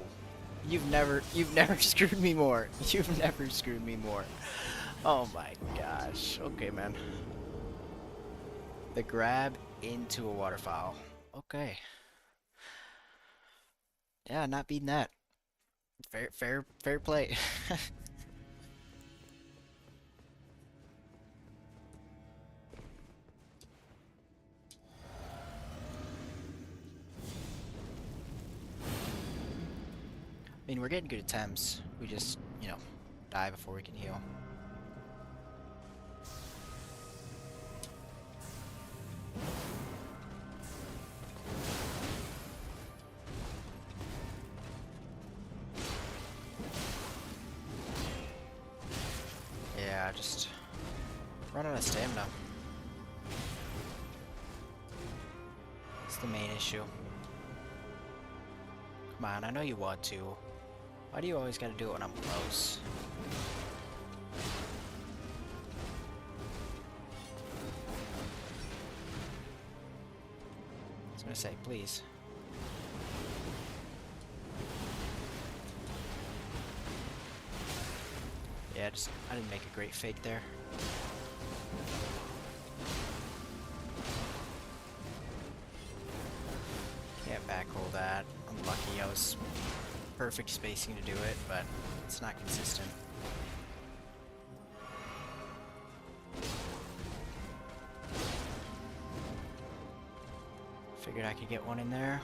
You've never screwed me more. You've never screwed me more. Oh my gosh. Okay, man. The grab into a waterfowl. Okay. Yeah, not beating that. Fair play. I mean, we're getting good attempts. We just, you know, die before we can heal. Yeah, just run out of stamina. It's the main issue. Come on, I know you want to. Why do you always gotta do it when I'm close? I was gonna say, please. Yeah, I didn't make a great fake there. Can't back roll that. I'm lucky I was perfect spacing to do it, but it's not consistent. Figured I could get one in there.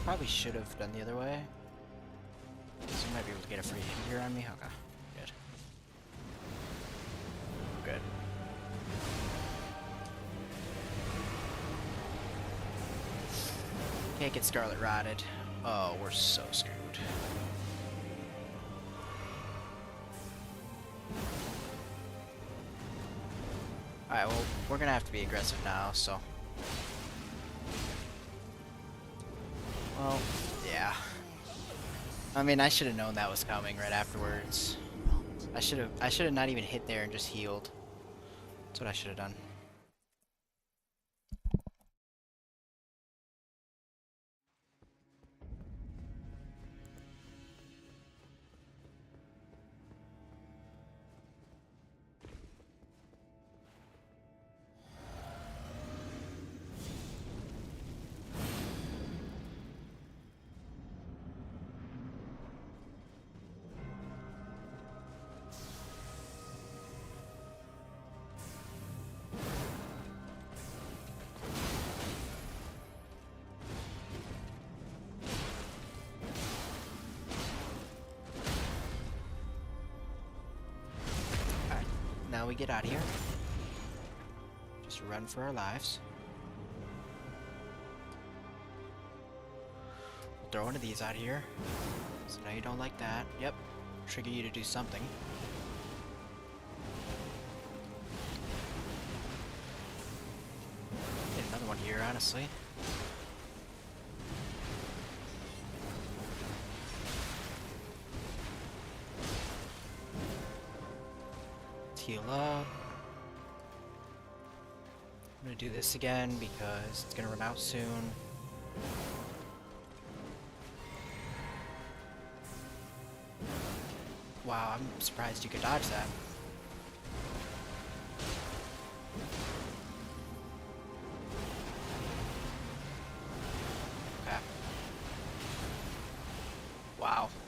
Probably should have done the other way. So you might be able to get a free hit here on me. Okay, good. Good. Can't get Scarlet Rotted. Oh, we're so screwed. Alright, well, we're gonna have to be aggressive now, so. Well, yeah. I mean, I should have known that was coming right afterwards. I should have not even hit there and just healed. That's what I should have done. Now we get out of here. Just run for our lives. We'll throw one of these out here. So now you don't like that. Yep. Trigger you to do something. Get another one here, honestly. Heal up. I'm gonna do this again because it's gonna run out soon. Wow, I'm surprised you could dodge that.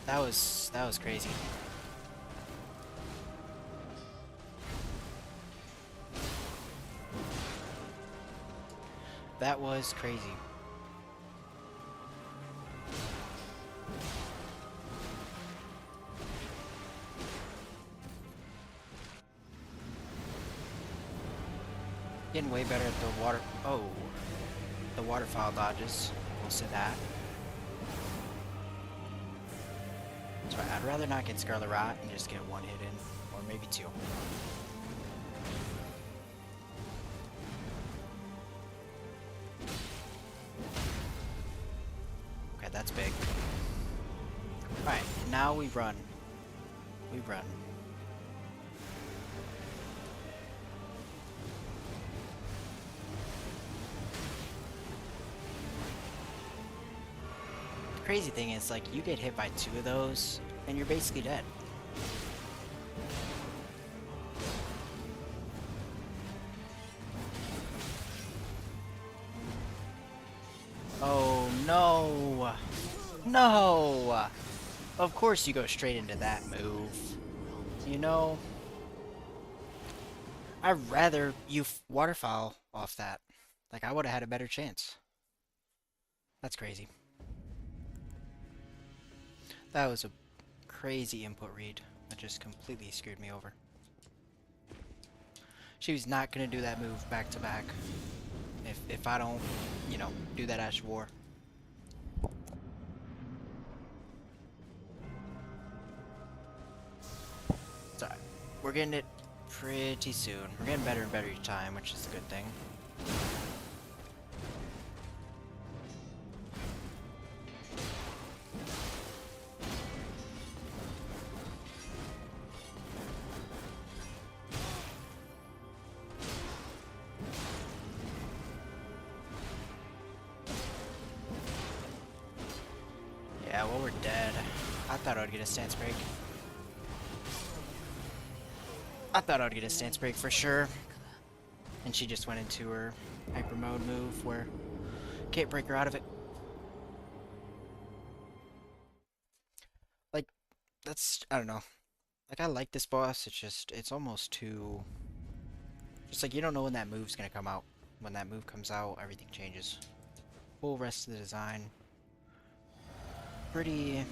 That was crazy. That was crazy. Getting way better at the water. Oh, the waterfowl dodges. We'll say that. So I'd rather not get Scarlet Rot and just get one hit in, or maybe two. Okay, that's big. Alright, now we run. We run. The crazy thing is, like, you get hit by two of those, and you're basically dead. Oh no! No! Of course you go straight into that move. You know, I'd rather you waterfowl off that. Like, I would have had a better chance. That's crazy. That was a crazy input read that just completely screwed me over. She was not gonna do that move back to back. If I don't, you know, do that Ash of War. It's alright. We're getting it pretty soon. We're getting better and better each time, which is a good thing. Yeah, well, we're dead. I thought I would get a stance break. I thought I would get a stance break for sure. And she just went into her hyper mode move where can't break her out of it. Like, that's, I don't know. Like, I like this boss, it's just, it's almost too... Just like, you don't know when that move's gonna come out. When that move comes out, everything changes. Whole rest of the design. Pretty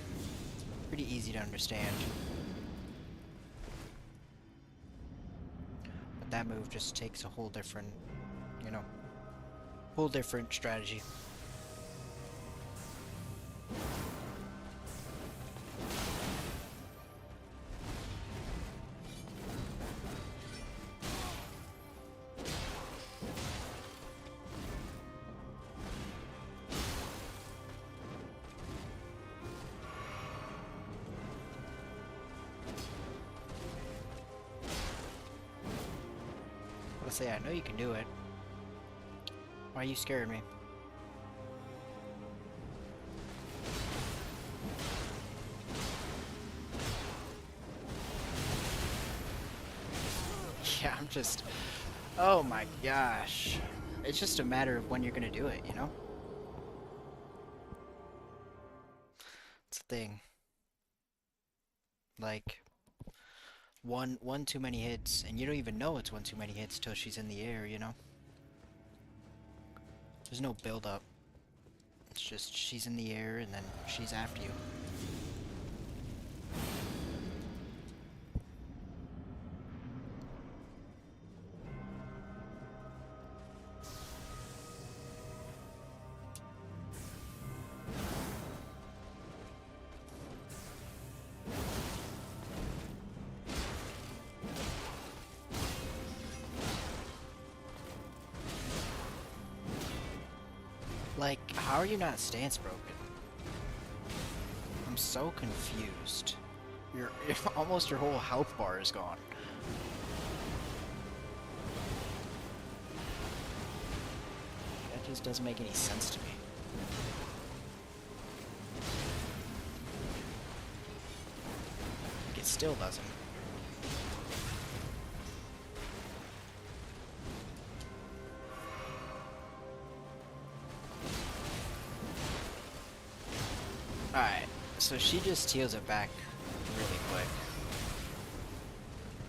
easy to understand. But that move just takes a whole different, you know, whole different strategy. Let's say I know you can do it. Why are you scaring me? Yeah, I'm just... Oh my gosh. It's just a matter of when you're gonna do it, you know? It's a thing. Like... One too many hits, and you don't even know it's one too many hits till she's in the air, you know? There's no build-up. It's just she's in the air, and then she's after you. Like, how are you not stance broken? I'm so confused. You're almost your whole health bar is gone. That just doesn't make any sense to me. Like, it still doesn't. So she just heals it back really quick.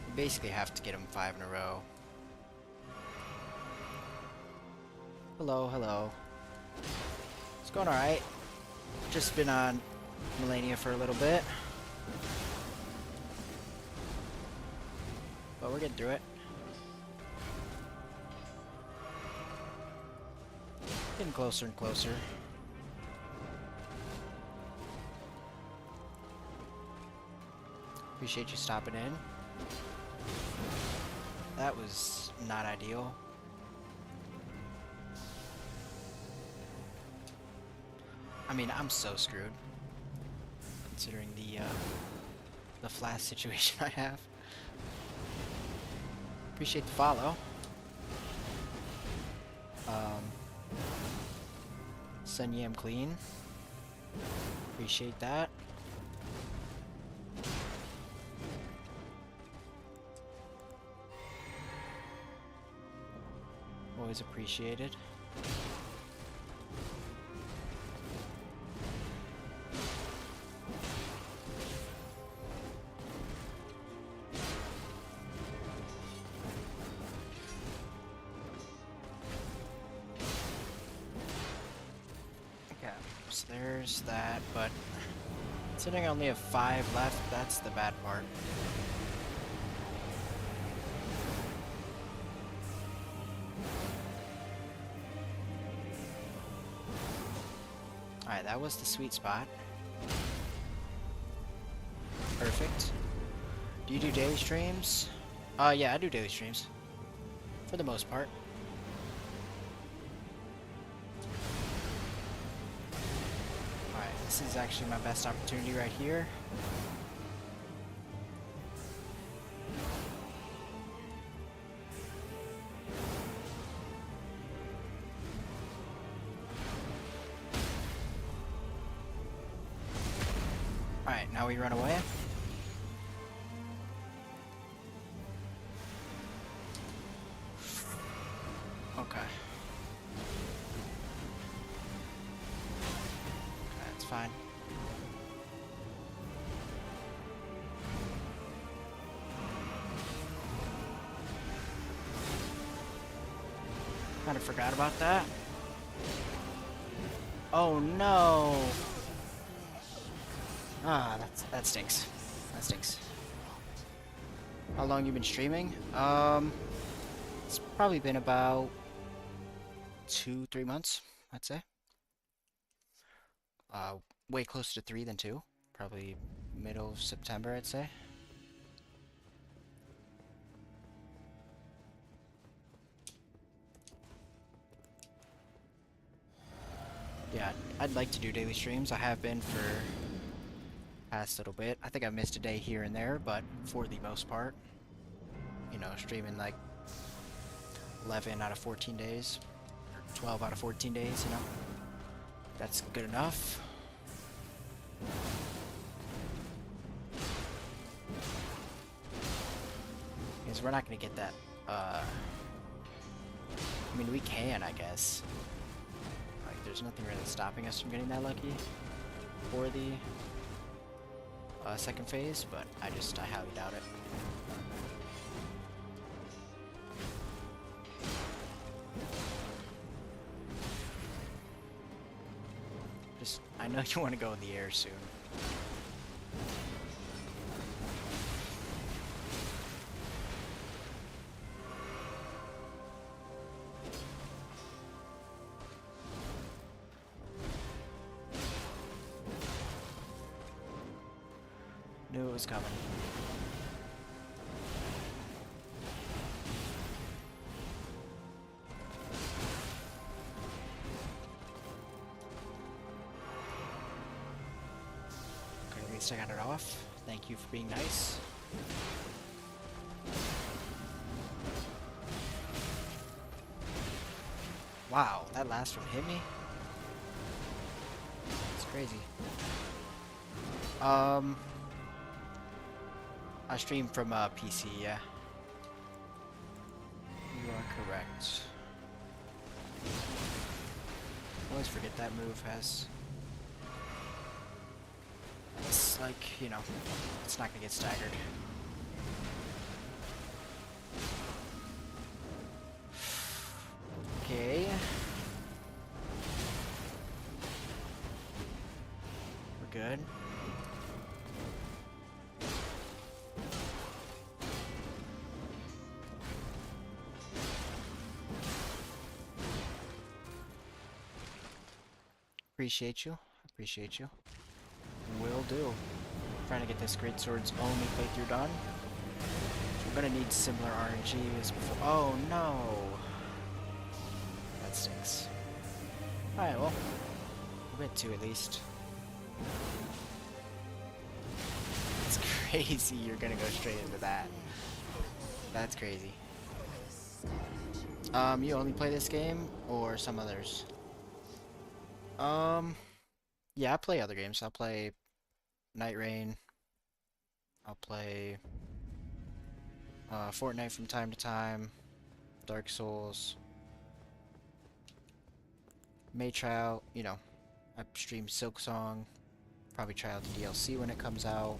You basically have to get him 5 in a row. Hello, hello. It's going alright. Just been on Melania for a little bit. But we're getting through it. Getting closer and closer. Appreciate you stopping in. That was not ideal. I mean, I'm so screwed, considering the flash situation I have. Appreciate the follow. Sun Yam Clean. Appreciate that. Always appreciated. Okay, so there's that, but considering I only have 5 left, that's the bad part. Alright, that was the sweet spot. Perfect. Do you do daily streams? Yeah, I do daily streams. For the most part. Alright, this is actually my best opportunity right here. Alright, now we run away. Okay. That's fine. Kind of forgot about that. Oh no! Ah, that stinks. That stinks. How long you been streaming? It's probably been about 2-3 months, I'd say. Way closer to 3 than 2. Probably middle of September, I'd say. Yeah, I'd like to do daily streams. I have been for past little bit. I think I missed a day here and there, but for the most part, you know, streaming like 11 out of 14 days, or 12 out of 14 days, you know, that's good enough. Because we're not going to get that, I mean, we can, I guess. Like, there's nothing really stopping us from getting that lucky for the second phase, but I highly doubt it. I know you want to go in the air soon. Knew it was coming. Okay, at least I got it off. Thank you for being nice. Wow, that last one hit me? It's crazy. I stream from PC, yeah. You are correct. I always forget that move has like, you know, it's not gonna get staggered. Okay. We're good. Appreciate you. Appreciate you. Will do. Trying to get this Greatswords only playthrough done. We're gonna need similar RNG as before. Oh no! That stinks. Alright, well. We'll get two at least. It's crazy you're gonna go straight into that. That's crazy. You only play this game or some others? Yeah, I play other games. I'll play Night Rain. I'll play Fortnite from time to time. Dark Souls. May try out, you know, I stream Silksong. Probably try out the DLC when it comes out.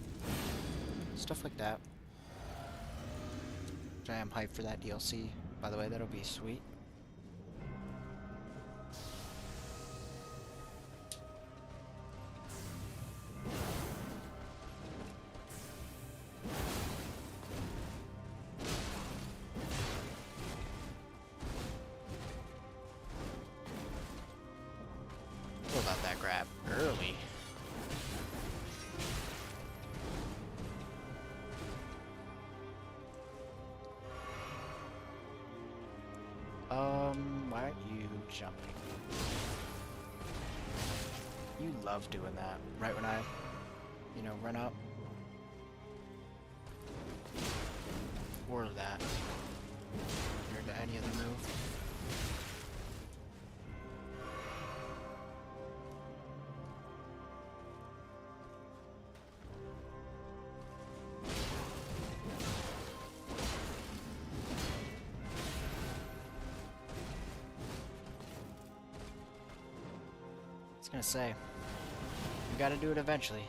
Stuff like that. I am hyped for that DLC. By the way, that'll be sweet. Pulled out that grab early. Why aren't you jumping? You love doing that. Right when I, you know, run up. Or that. Compared to any other move. I was gonna say, we gotta do it eventually.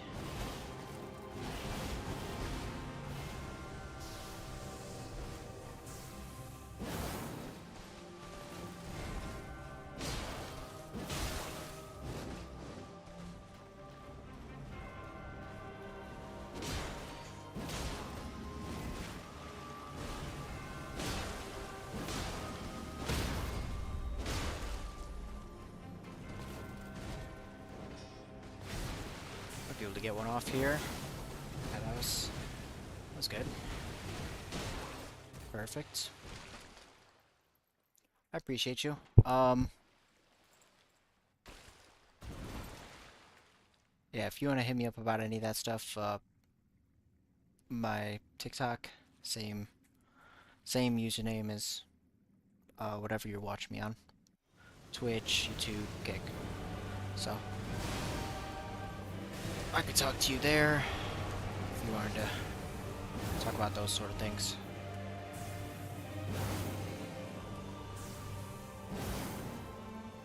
Able to get one off here. Yeah, that was good. Perfect. I appreciate you. Yeah, if you want to hit me up about any of that stuff, my TikTok, same username as whatever you're watching me on. Twitch, YouTube, Kick. So I could talk to you there if you wanted to talk about those sort of things.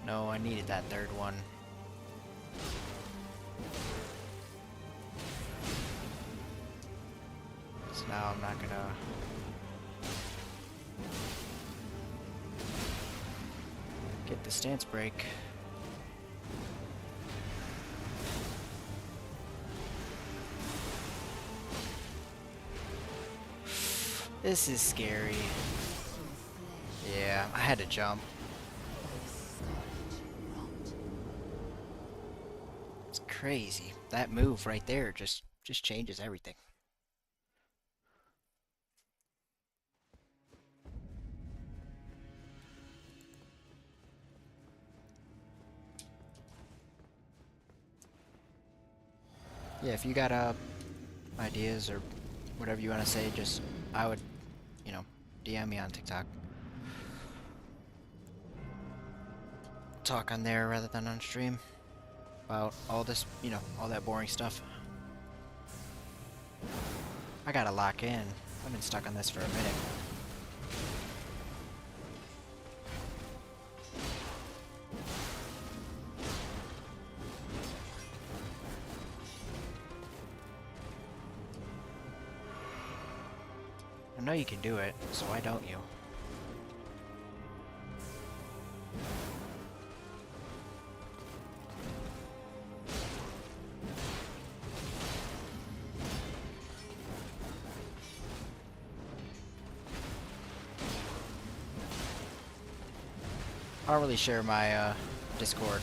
No, I needed that third one. So now I'm not gonna... get the stance break. This is scary. Yeah, I had to jump. It's crazy. That move right there just changes everything. Yeah, if you got ideas or whatever you want to say, just I would, you know, DM me on TikTok. Talk on there rather than on stream about all this, you know, all that boring stuff. I gotta lock in. I've been stuck on this for a minute. I know you can do it, so why don't you? I don't really share my Discord.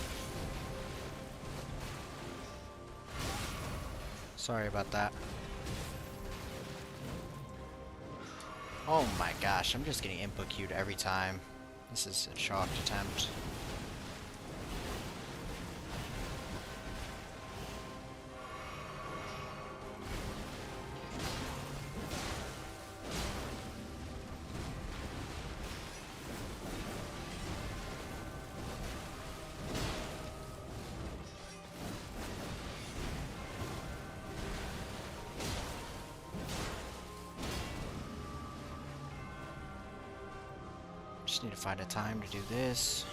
Sorry about that. Oh my gosh, I'm just getting input queued every time. This is a chalked attempt. Just need to find a time to do this.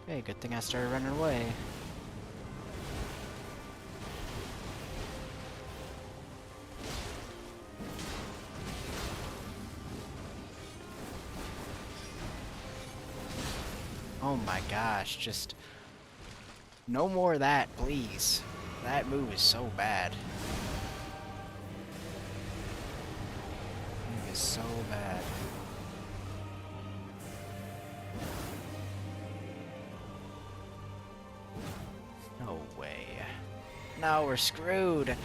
Hey, good thing I started running away. Oh my gosh, just no more of that, please. That move is so bad. It is so bad. No way. Now we're screwed.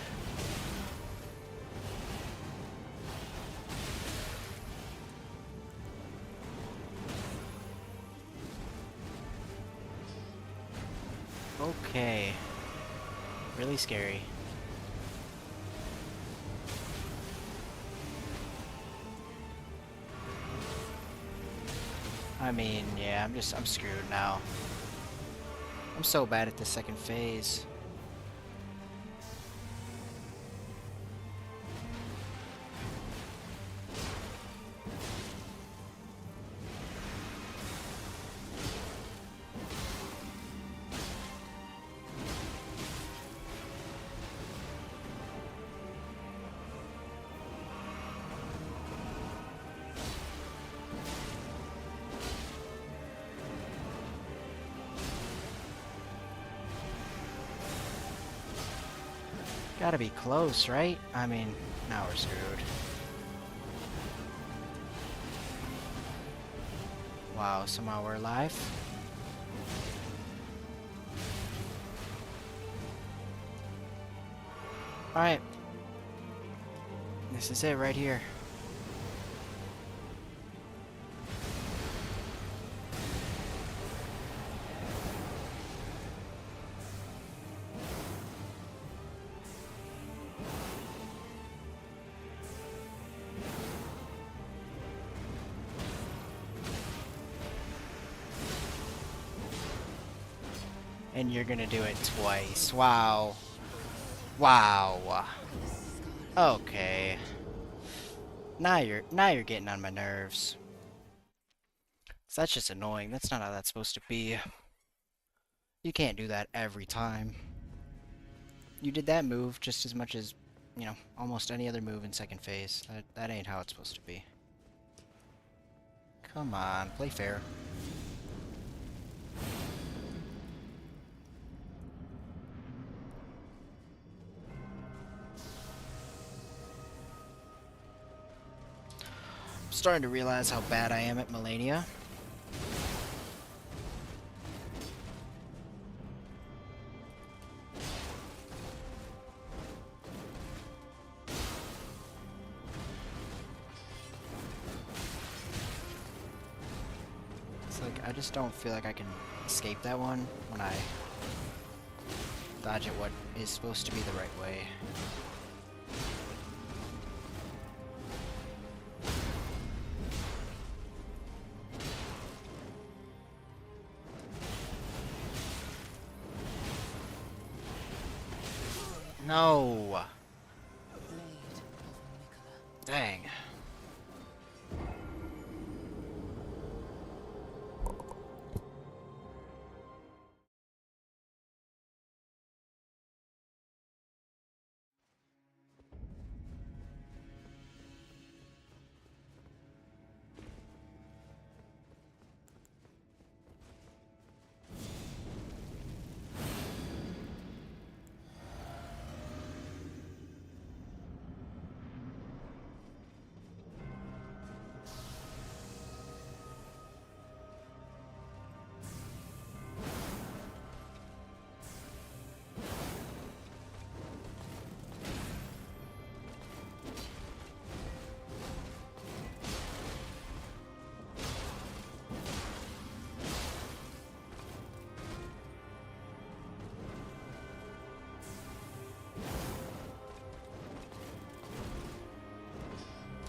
Okay. Really scary. I mean, yeah, I'm screwed now. I'm so bad at the second phase. Gotta be close, right? I mean, now we're screwed. Wow, somehow we're alive. Alright. This is it right here. And you're gonna do it twice. Wow. Wow. Okay. Now you're getting on my nerves. So that's just annoying. That's not how that's supposed to be. You can't do that every time. You did that move just as much as, you know, almost any other move in second phase. That ain't how it's supposed to be. Come on, play fair. I'm starting to realize how bad I am at Melania. It's like, I just don't feel like I can escape that one when I dodge it what is supposed to be the right way. No! Dang.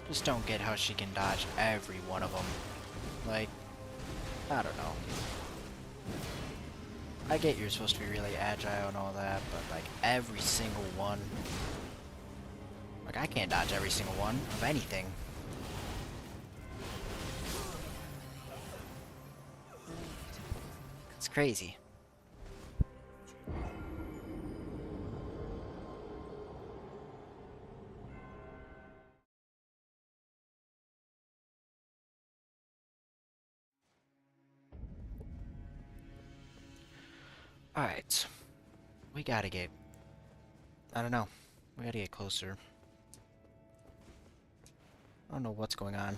Just don't get how she can dodge every one of them. Like, I don't know. I get you're supposed to be really agile and all that, but like every single one. Like I can't dodge every single one of anything. It's crazy. Alright. We gotta get... I don't know. We gotta get closer. I don't know what's going on.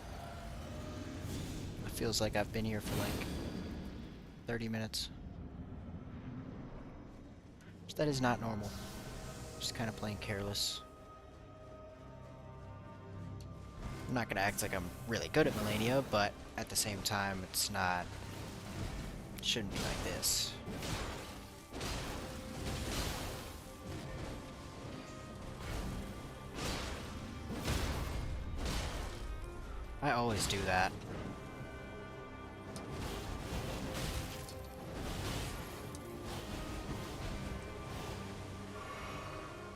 It feels like I've been here for like 30 minutes. That is not normal. Just kind of playing careless. I'm not gonna act like I'm really good at Melania, but at the same time, it's not... It shouldn't be like this. I always do that.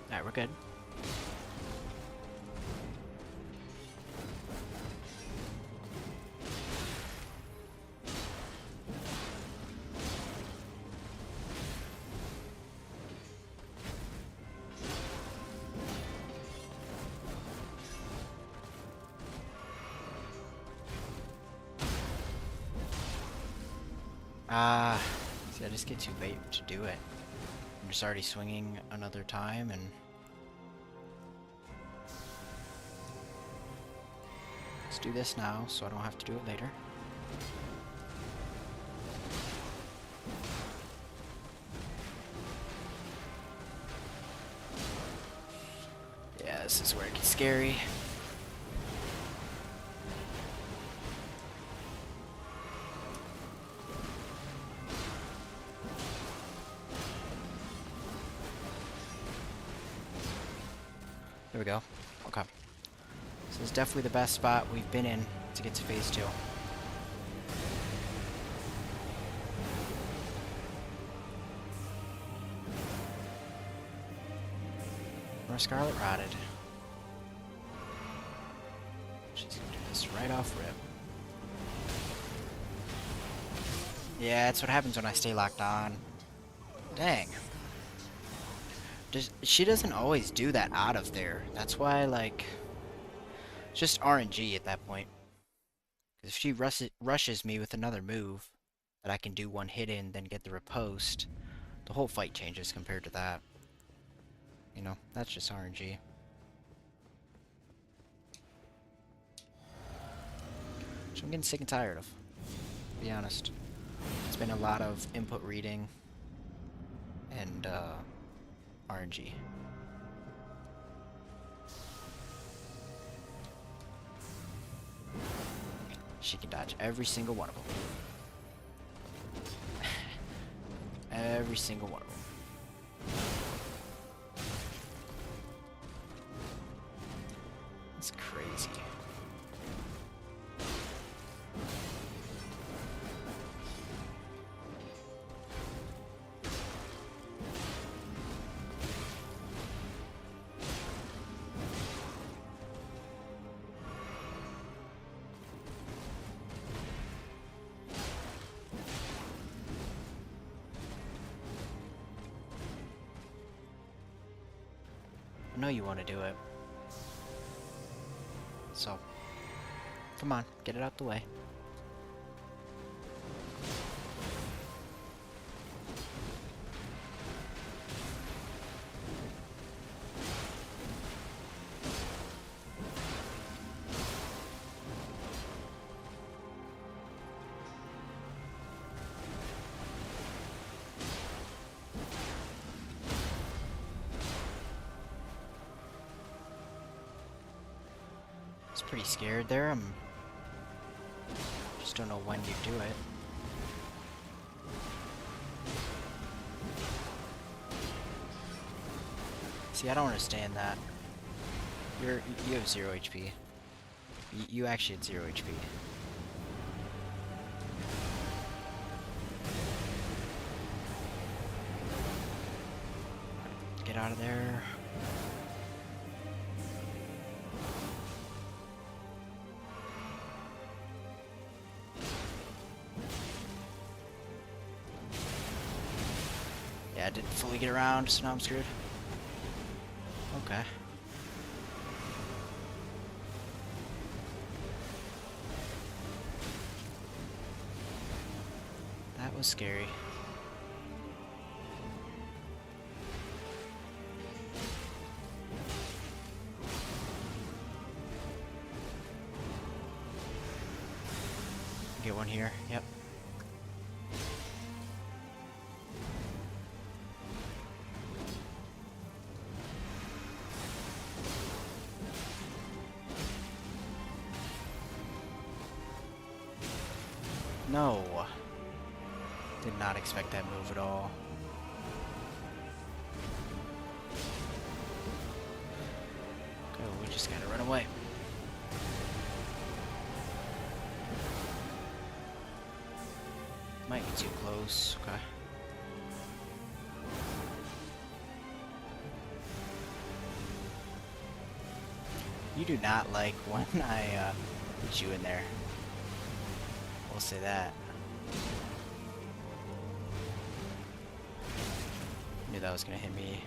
Alright, we're good. See, I just get too late to do it. I'm just already swinging another time, and... Let's do this now, so I don't have to do it later. Yeah, this is where it gets scary. There we go. Okay. This is definitely the best spot we've been in to get to phase 2. More Scarlet Rotted. She's gonna do this right off rip. Yeah, that's what happens when I stay locked on. Dang. She doesn't always do that out of there. That's why, like... It's just RNG at that point. Because if she rushes me with another move that I can do one hit in, then get the riposte, the whole fight changes compared to that. You know, that's just RNG. Which I'm getting sick and tired of, to be honest. It's been a lot of input reading and RNG. She can dodge every single one of them. Every single one of them. It's crazy. I know you want to do it. So, come on, get it out the way. Pretty scared there. Just don't know when you do it. See, I don't understand that. You have 0 HP. You actually had 0 HP. Get out of there. Yeah, I didn't fully get around, so now I'm screwed. Okay. That was scary. Get one here, yep. No. Did not expect that move at all. Okay, we just gotta run away. Might be too close. Okay. You do not like when I put you in there. We'll say that. Knew that was gonna hit me.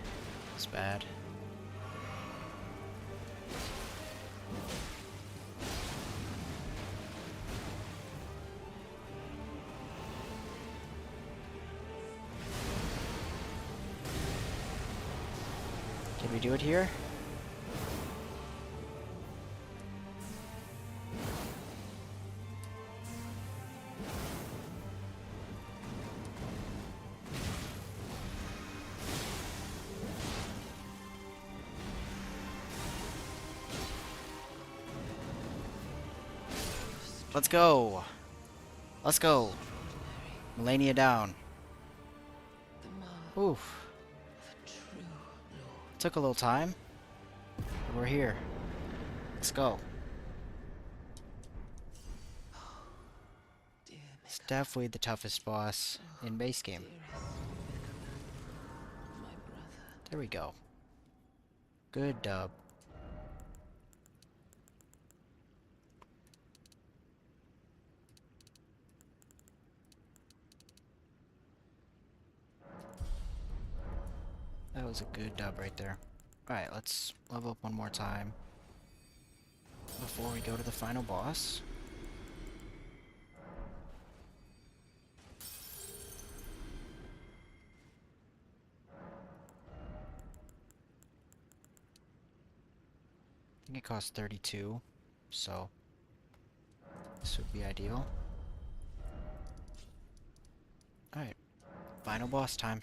It's bad. Can we do it here? Let's go. Let's go. Melania down. Oof. Took a little time, but we're here. Let's go. It's definitely the toughest boss in base game. There we go. Good dub. That was a good dub right there. Alright, let's level up one more time before we go to the final boss. I think it costs 32, so this would be ideal. Alright, final boss time.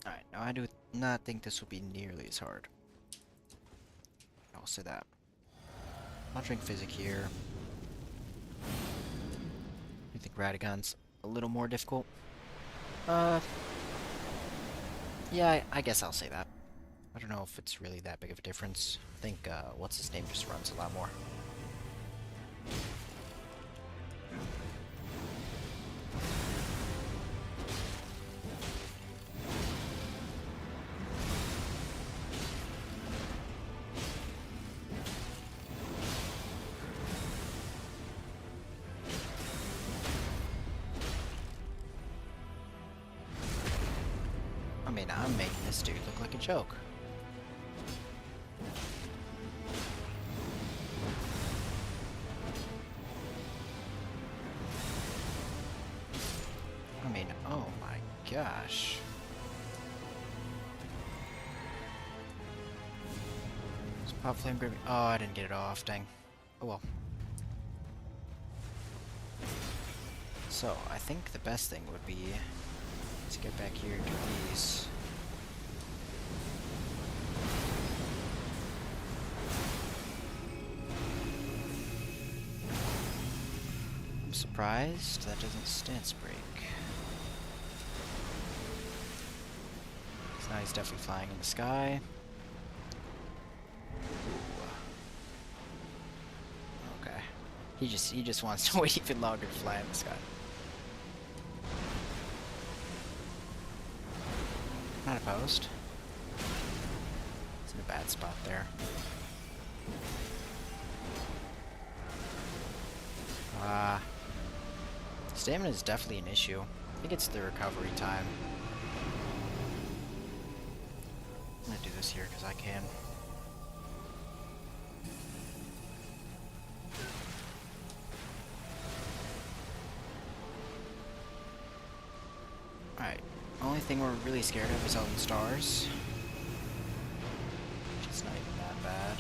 Alright, now I do not think this will be nearly as hard. I'll say that. I'll drink Physic here. I think Radagon's a little more difficult. Yeah, I guess I'll say that. I don't know if it's really that big of a difference. I think, what's his name just runs a lot more. I mean, I'm making this dude look like a joke. I mean, oh my gosh. Pop flame gravy. Oh, I didn't get it off. Dang. Oh well. So, I think the best thing would be to get back here and do these. I'm surprised that doesn't stance break. So now he's definitely flying in the sky. Okay. He just wants to wait even longer to fly in the sky. Not opposed. It's in a bad spot there. Stamina is definitely an issue. I think it's the recovery time. I'm gonna do this here because I can. Alright, only thing we're really scared of is Elden Stars. Which is not even that bad.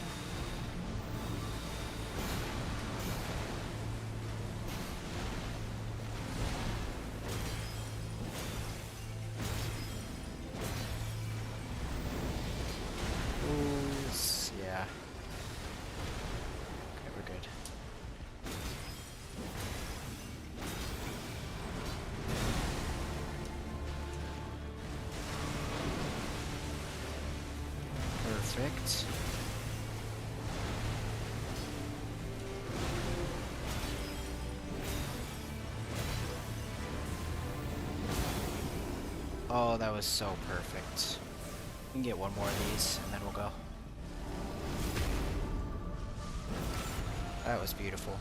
Ooh, yeah. Okay, we're good. Perfect. Oh, that was so perfect. We can get one more of these, and then we'll go. That was beautiful.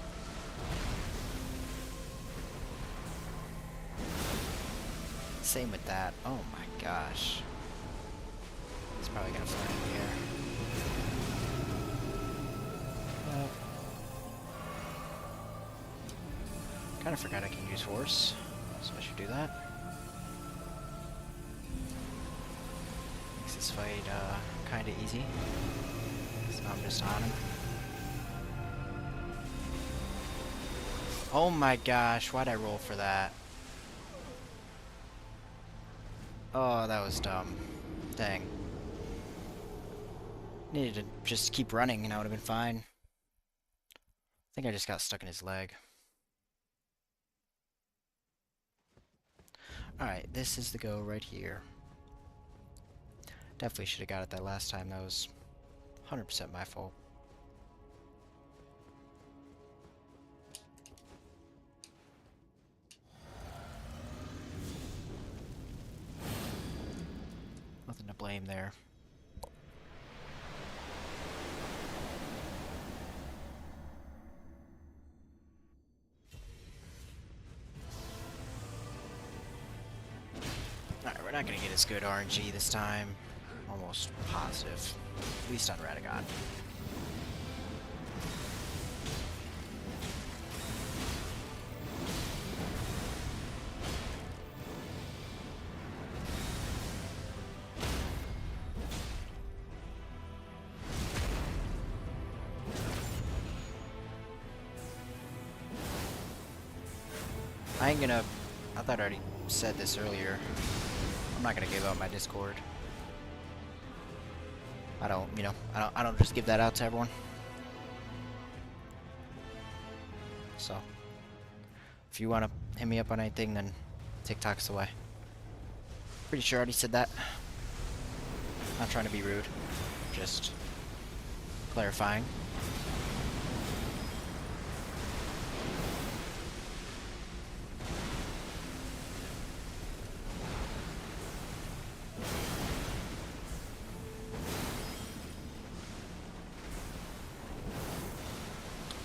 Same with that. Oh my gosh. It's probably gonna fly in the air. Kinda forgot I can use Force, so I should do that. Makes this fight kinda easy. So I'm just on him. Oh my gosh, why'd I roll for that? Oh, that was dumb. Dang. Needed to just keep running and I would have been fine. I think I just got stuck in his leg. Alright, this is the go right here. Definitely should have got it that last time. That was 100% my fault. Nothing to blame there. Alright, we're not gonna get as good RNG this time. Almost positive. At least on Radagon. I ain't gonna... I thought I already said this earlier. I'm not gonna give out my Discord. I don't, you know, I don't just give that out to everyone. So, if you want to hit me up on anything, then TikTok's the way. Pretty sure I already said that. Not trying to be rude, just clarifying.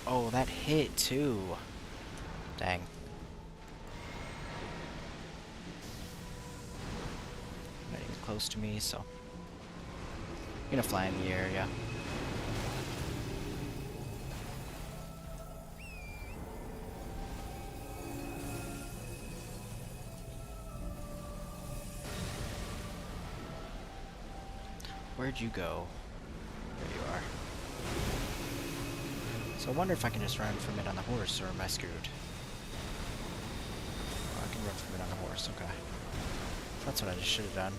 Oh, that hit too. Dang. Not even close close to me, so I'm gonna fly in the air, yeah. Where'd you go? There you are. So I wonder if I can just run from it on the horse, or am I screwed? Oh, I can run from it on the horse, okay. That's what I just should have done.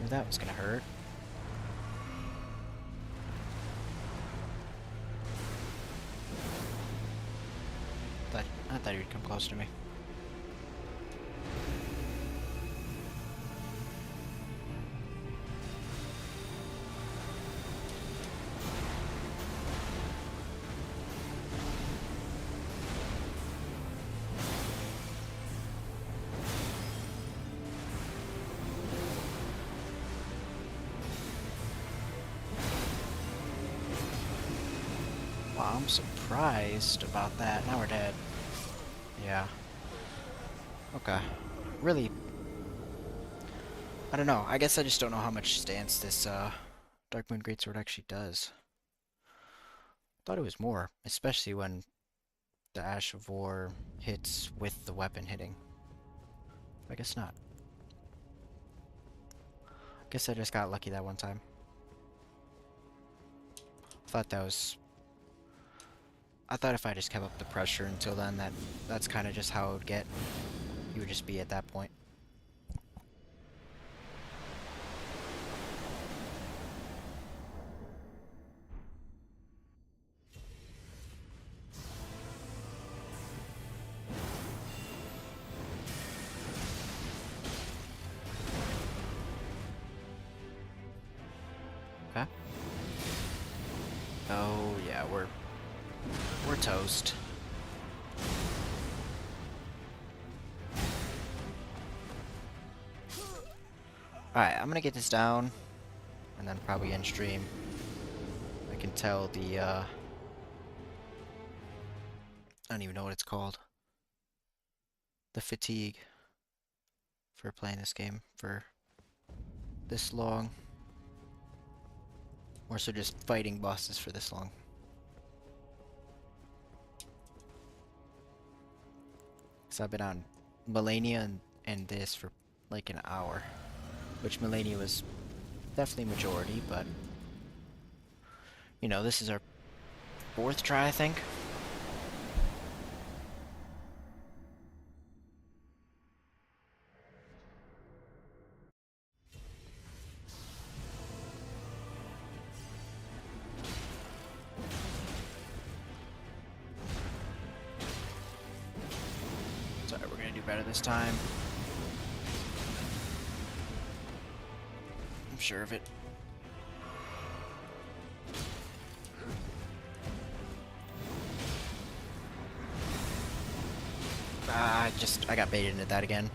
Knew that was gonna hurt. I thought he would come close to me. Wow, I'm surprised about that. Now we're dead. Yeah. Okay. Really, I don't know. I guess I just don't know how much stance this Dark Moon Greatsword actually does. Thought it was more, especially when the Ash of War hits with the weapon hitting. I guess not. Guess I just got lucky that one time. Thought that was... I thought if I just kept up the pressure until then, that's kind of just how it would get. You would just be at that point. Okay. Oh yeah, we're toast. Alright, I'm gonna get this down, and then probably end stream. I can tell the, I don't even know what it's called. The fatigue for playing this game for this long. Or so just fighting bosses for this long. So I've been on Melania and this for like an hour. Which Melania was definitely majority, but... You know, this is our 4th try, I think. Sorry, we're gonna do better this time. I'm sure of it. I got baited into that again.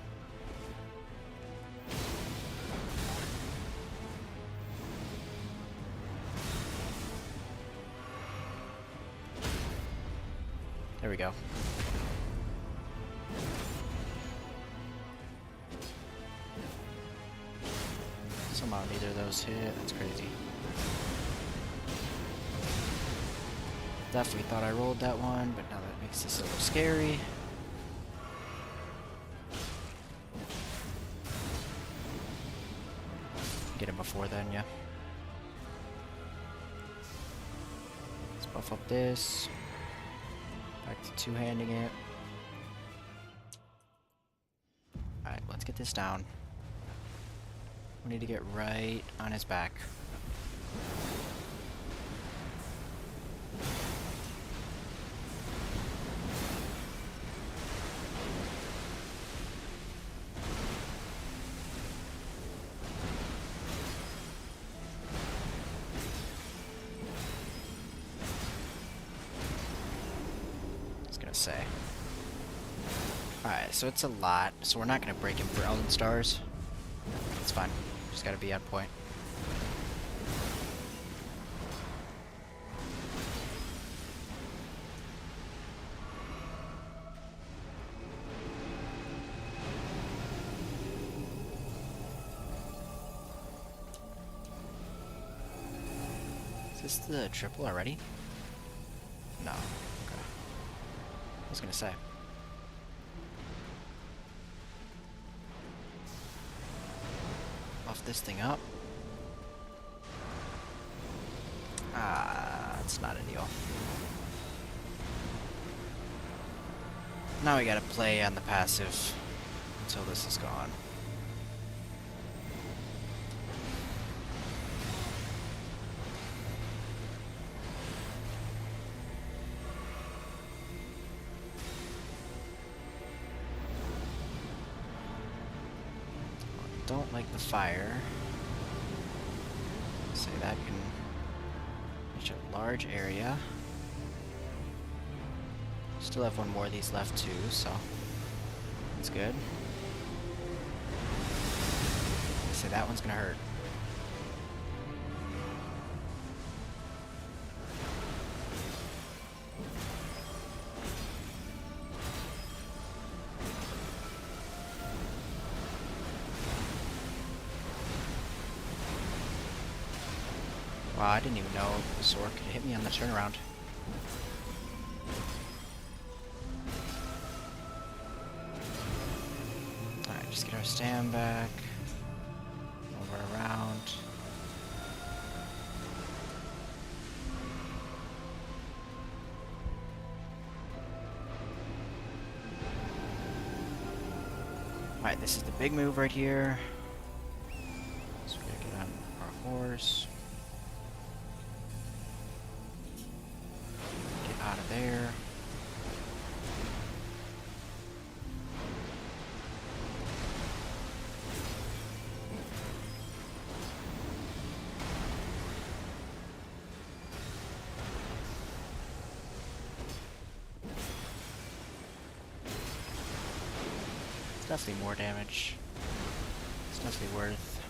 There we go. Somehow neither of those hit. That's crazy. Definitely thought I rolled that one, but now that makes this a little scary. Get him before then, yeah. Let's buff up this. Back to two-handing it. Alright, let's get this down. We need to get right on his back. Say. Alright, so it's a lot, so we're not going to break him for Elden stars. It's fine. Just got to be on point. Is this the triple already? No. Okay. I was gonna say. Buff this thing up. Ah, it's not a deal. Now we gotta play on the passive until this is gone. Don't like the fire. Say that can reach a large area. Still have one more of these left too, so that's good. Say that one's gonna hurt. Wow, I didn't even know the sword could hit me on the turnaround. Alright, just get our stand back. Over around. Alright, this is the big move right here. So we gotta get on our horse. Get out of there. Definitely more damage. It's definitely worth.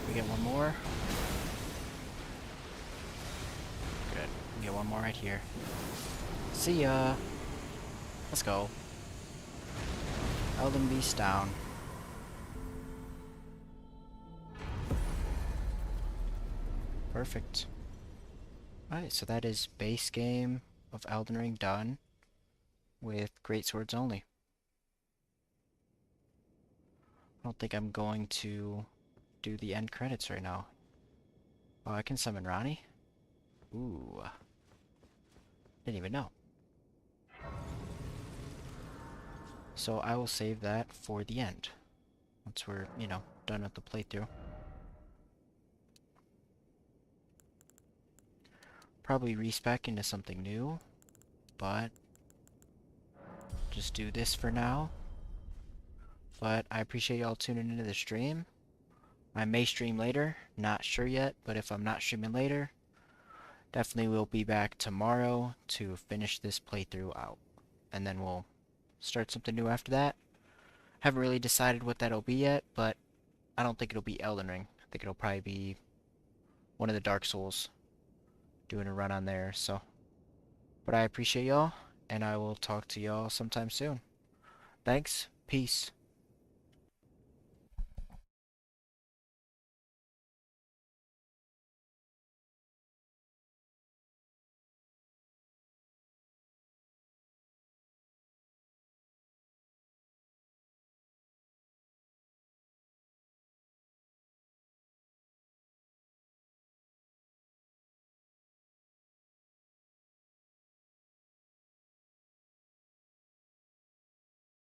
We get one more. Good. We get one more right here. See ya. Let's go. Elden Beast down. Perfect. Alright, so that is base game of Elden Ring done with Greatswords only. I don't think I'm going to do the end credits right now. Oh, I can summon Ronnie? Ooh. Didn't even know. So I will save that for the end. Once we're, you know, done with the playthrough. Probably respec into something new, but just do this for now. But I appreciate y'all tuning into the stream. I may stream later, not sure yet, but if I'm not streaming later, definitely will be back tomorrow to finish this playthrough out. And then we'll start something new after that. Haven't really decided what that'll be yet, but I don't think it'll be Elden Ring. I think it'll probably be one of the Dark Souls. Doing a run on there, so. But I appreciate y'all, and I will talk to y'all sometime soon. Thanks, peace.